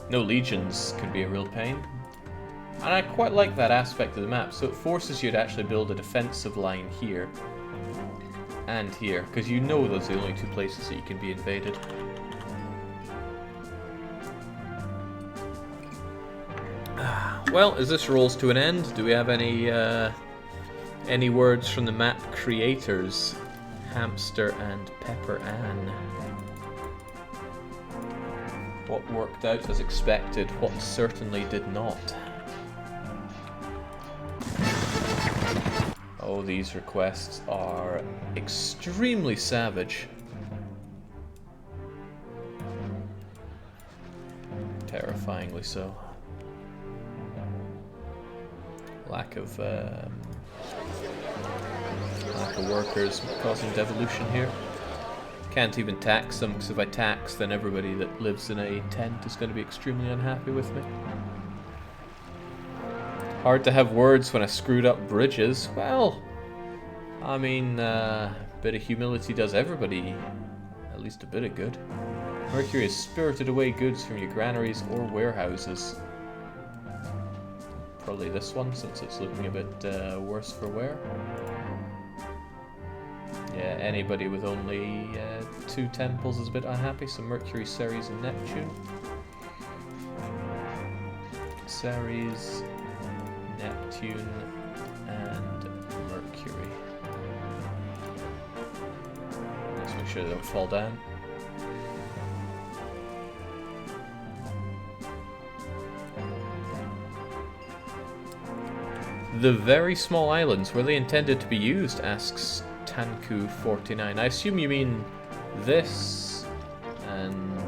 [SPEAKER 1] No legions can be a real pain. And I quite like that aspect of the map, so it forces you to actually build a defensive line here. And here, because you know those are the only two places that you can be invaded. Well, as this rolls to an end, do we have any words from the map creators, Hamster and Pepper Ann? What worked out as expected, what certainly did not? Oh, these requests are extremely savage. Terrifyingly so. Lack of workers causing devolution here. Can't even tax them, because if I tax, then everybody that lives in a tent is going to be extremely unhappy with me. Hard to have words when I screwed up bridges. Well, I mean, a bit of humility does everybody at least a bit of good. Mercury has spirited away goods from your granaries or warehouses. Probably this one, since it's looking a bit worse for wear. Yeah, anybody with only 2 temples is a bit unhappy, so Mercury, Ceres, and Neptune. Ceres, Neptune, and Mercury. Let's make sure they don't fall down. The very small islands, were they intended to be used? Asks Tanku49. I assume you mean this, and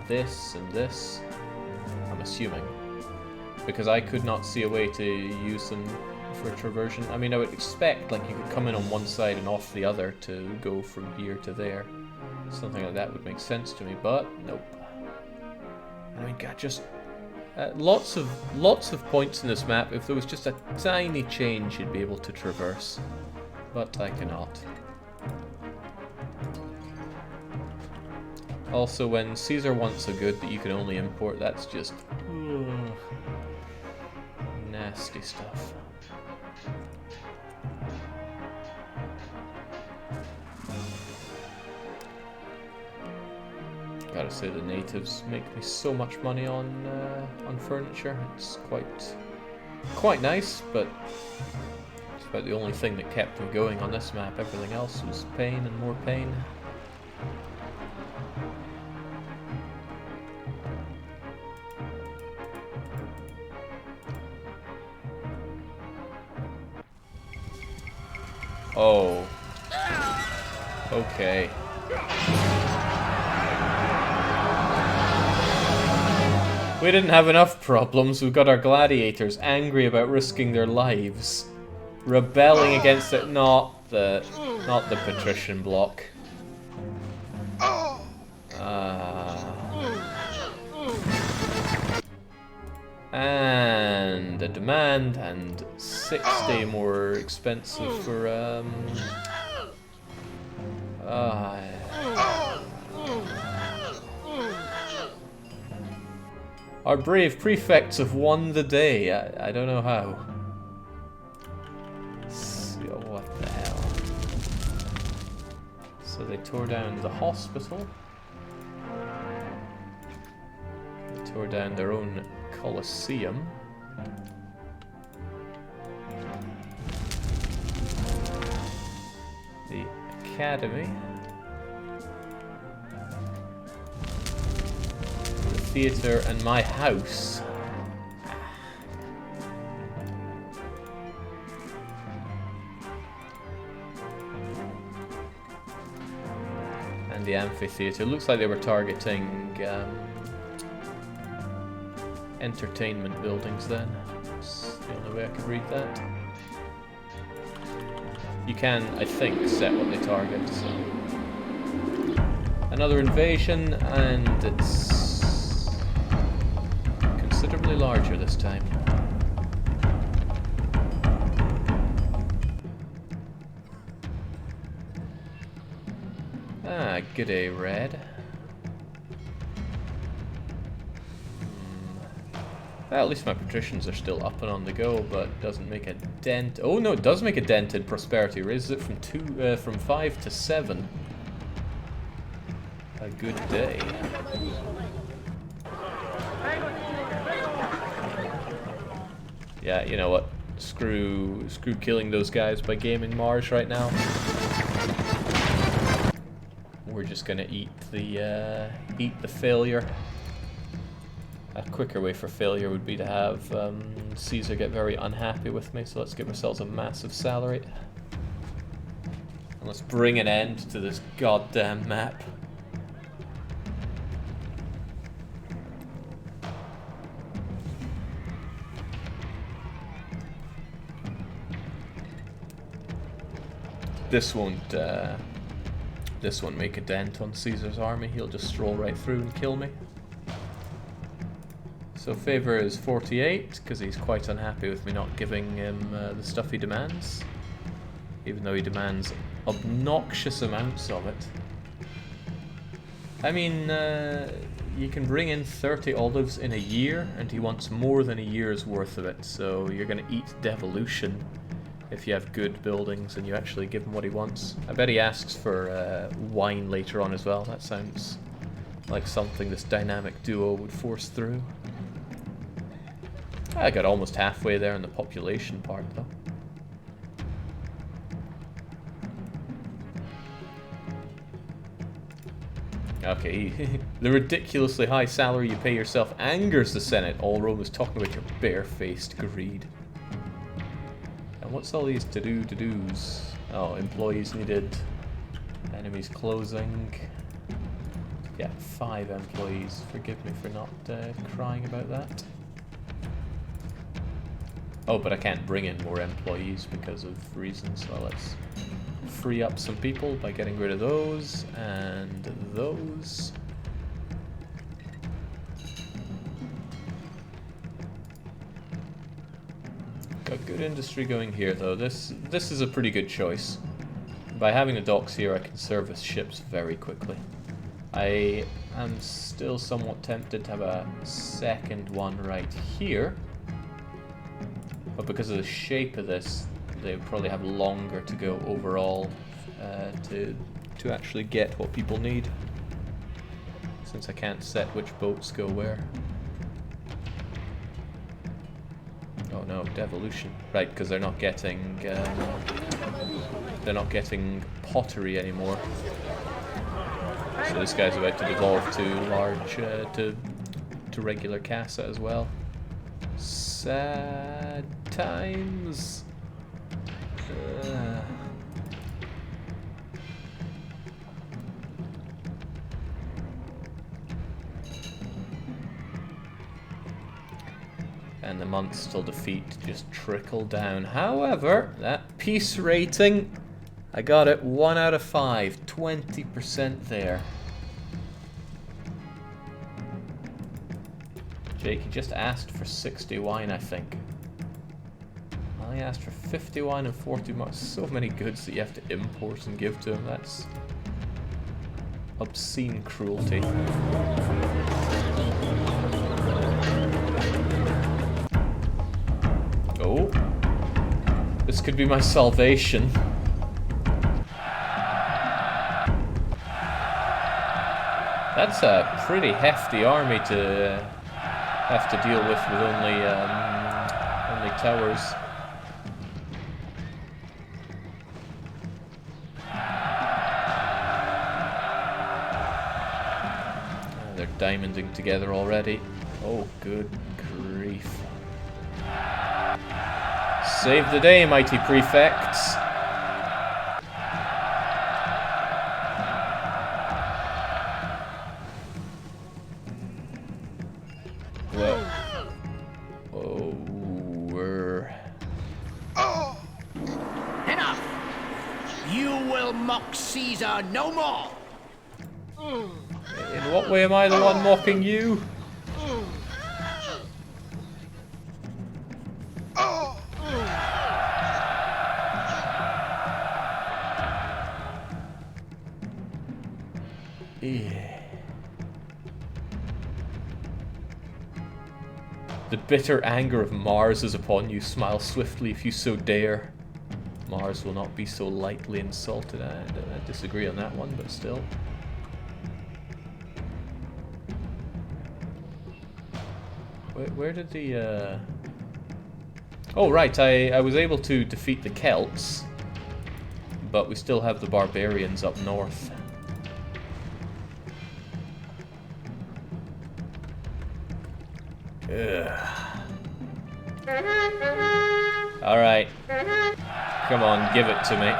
[SPEAKER 1] this, and this. I'm assuming. Because I could not see a way to use them for traversion. I mean, I would expect, like, you could come in on one side and off the other to go from here to there. Something like that would make sense to me, but nope. I mean, God, just lots of points in this map. If there was just a tiny change, you'd be able to traverse, but I cannot. Also, when Caesar wants a good that you can only import, that's just nasty stuff. Gotta say, the natives make me so much money on furniture. It's quite nice, but it's about the only thing that kept me going on this map. Everything else was pain and more pain. Oh. Okay. We didn't have enough problems. We've got our gladiators angry about risking their lives, rebelling against it. Not the patrician block. And a demand, and 60 more expensive for our brave prefects have won the day. I don't know how. What the hell? So they tore down the hospital. They tore down their own Colosseum. The academy. The theatre and my house. And the amphitheatre. Looks like they were targeting entertainment buildings then. That's the only way I could read that. You can, I think, set what they target, so. Another invasion, and it's considerably larger this time. Ah, g'day, Red. Well, at least my patricians are still up and on the go, but doesn't make a dent. Oh no, it does make a dent in prosperity. Raises it from 5 to 7. A good day. Yeah, you know what? Screw killing those guys by gaming Mars right now. We're just gonna eat the failure. A quicker way for failure would be to have Caesar get very unhappy with me, so let's give ourselves a massive salary. And let's bring an end to this goddamn map. This won't make a dent on Caesar's army. He'll just stroll right through and kill me. So favor is 48, because he's quite unhappy with me not giving him the stuff he demands. Even though he demands obnoxious amounts of it. I mean, you can bring in 30 olives in a year, and he wants more than a year's worth of it. So you're going to eat devolution if you have good buildings and you actually give him what he wants. I bet he asks for wine later on as well. That sounds like something this dynamic duo would force through. I got almost halfway there in the population part, though. Okay, the ridiculously high salary you pay yourself angers the Senate. All Rome is talking about your barefaced greed. And what's all these to-dos? Oh, employees needed. Enemies closing. Yeah, 5 employees. Forgive me for not crying about that. Oh, but I can't bring in more employees because of reasons. Well, let's free up some people by getting rid of those and those. Got good industry going here, though. This is a pretty good choice. By having the docks here, I can service ships very quickly. I am still somewhat tempted to have a second one right here. But because of the shape of this, they would probably have longer to go overall to actually get what people need. Since I can't set which boats go where. Oh no, devolution. Right, because they're not getting pottery anymore. So this guy's about to devolve to large to regular casa as well. Sad times. And the months till defeat just trickle down. However, that peace rating, I got it 1 out of 5, 20% there. Jake, he just asked for 60 wine, I think. I asked for 50 wine and 40 marks. So many goods that you have to import and give to him. That's obscene cruelty. Oh, this could be my salvation. That's a pretty hefty army to have to deal with only towers. They're diamonding together already. Oh, good grief. Save the day, mighty prefects. Well, oh, we're...
[SPEAKER 8] Enough! You will mock Caesar no more!
[SPEAKER 1] In what way am I the one mocking you? The bitter anger of Mars is upon you. Smile swiftly if you so dare. Mars will not be so lightly insulted. I disagree on that one, but still. Where did the... Oh, right, I was able to defeat the Celts, but we still have the barbarians up north. Alright. Come on, give it to me.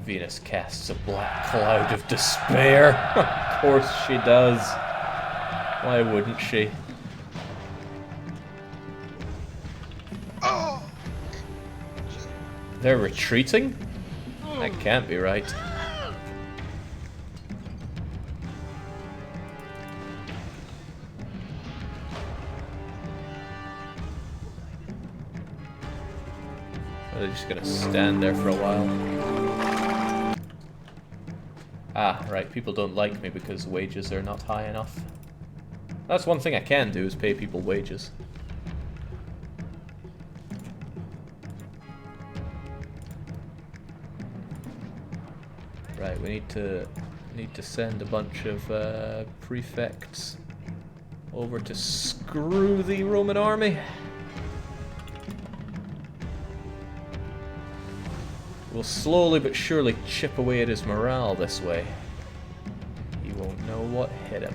[SPEAKER 1] Venus casts a black cloud of despair. Of course she does. Why wouldn't she? They're retreating? That can't be right. Are they just gonna stand there for a while? Ah, right, people don't like me because wages are not high enough. That's one thing I can do, is pay people wages. Right, we need to send a bunch of prefects over to screw the Roman army. We'll slowly but surely chip away at his morale this way. He won't know what hit him.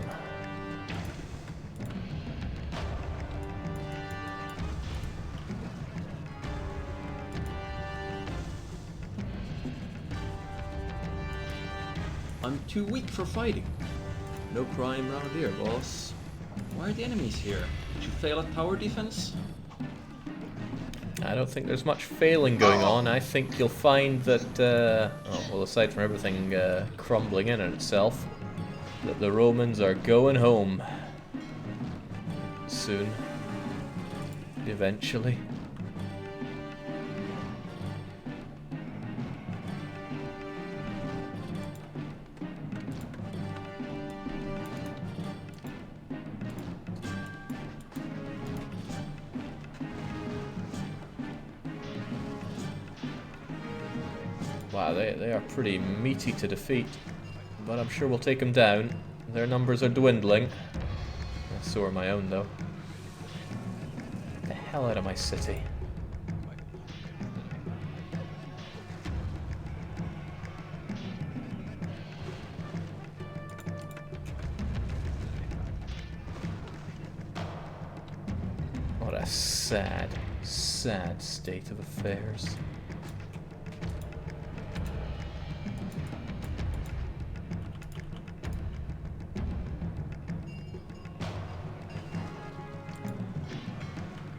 [SPEAKER 9] I'm too weak for fighting. No crime round here, boss. Why are the enemies here? Did you fail at tower defense?
[SPEAKER 1] I don't think there's much failing going on. I think you'll find that, well, aside from everything crumbling in on itself, that the Romans are going home soon. Eventually. Wow, they are pretty meaty to defeat, but I'm sure we'll take them down. Their numbers are dwindling. So are my own, though. Get the hell out of my city. What a sad, sad state of affairs.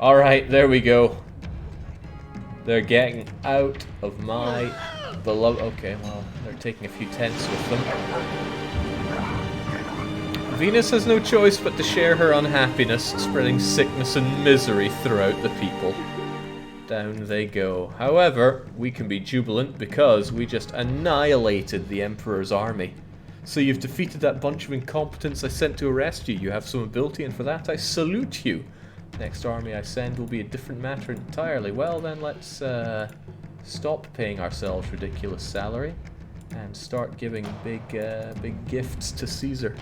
[SPEAKER 1] Alright, there we go. They're getting out of my beloved... Okay, well, they're taking a few tents with them. Venus has no choice but to share her unhappiness, spreading sickness and misery throughout the people. Down they go. However, we can be jubilant because we just annihilated the Emperor's army. So you've defeated that bunch of incompetents I sent to arrest you. You have some ability, and for that I salute you. Next army I send will be a different matter entirely. Well then, let's stop paying ourselves ridiculous salary and start giving big gifts to Caesar.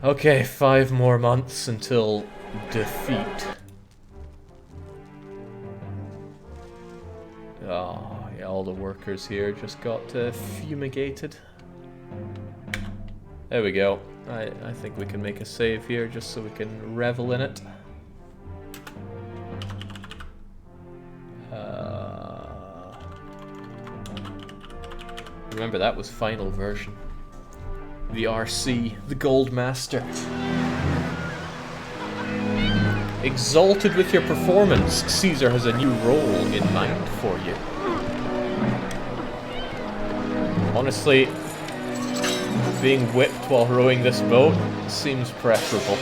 [SPEAKER 1] Okay, 5 more months until defeat. Oh, yeah, all the workers here just got fumigated. There we go. I think we can make a save here just so we can revel in it. Remember, that was final version. The RC, the Gold Master. Exalted with your performance, Caesar has a new role in mind for you. Honestly, being whipped while rowing this boat seems preferable.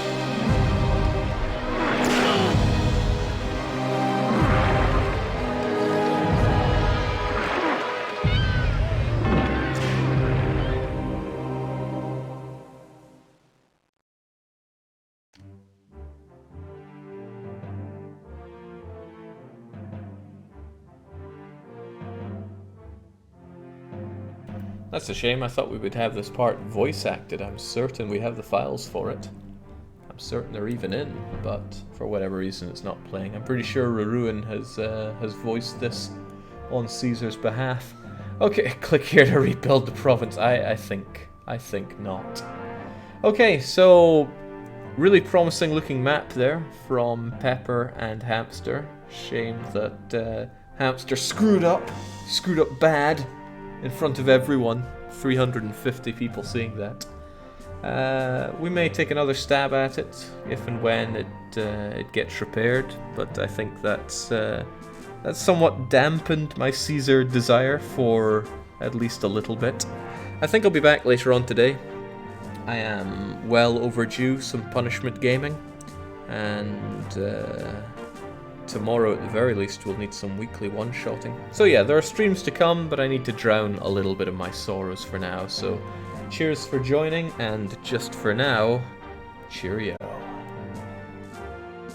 [SPEAKER 1] That's a shame. I thought we would have this part voice acted. I'm certain we have the files for it. I'm certain they're even in, but for whatever reason it's not playing. I'm pretty sure Ruruan has voiced this on Caesar's behalf. Okay, click here to rebuild the province. I think not. Okay, so really promising looking map there from Pepper and Hamster. Shame that Hamster screwed up bad. In front of everyone, 350 people seeing that. We may take another stab at it if and when it gets repaired, but I think that's somewhat dampened my Caesar desire for at least a little bit. I think I'll be back later on today. I am well overdue some punishment gaming, and tomorrow at the very least we'll need some weekly one-shotting. So yeah, there are streams to come, but I need to drown a little bit of my sorrows for now. So cheers for joining, and just for now, cheerio.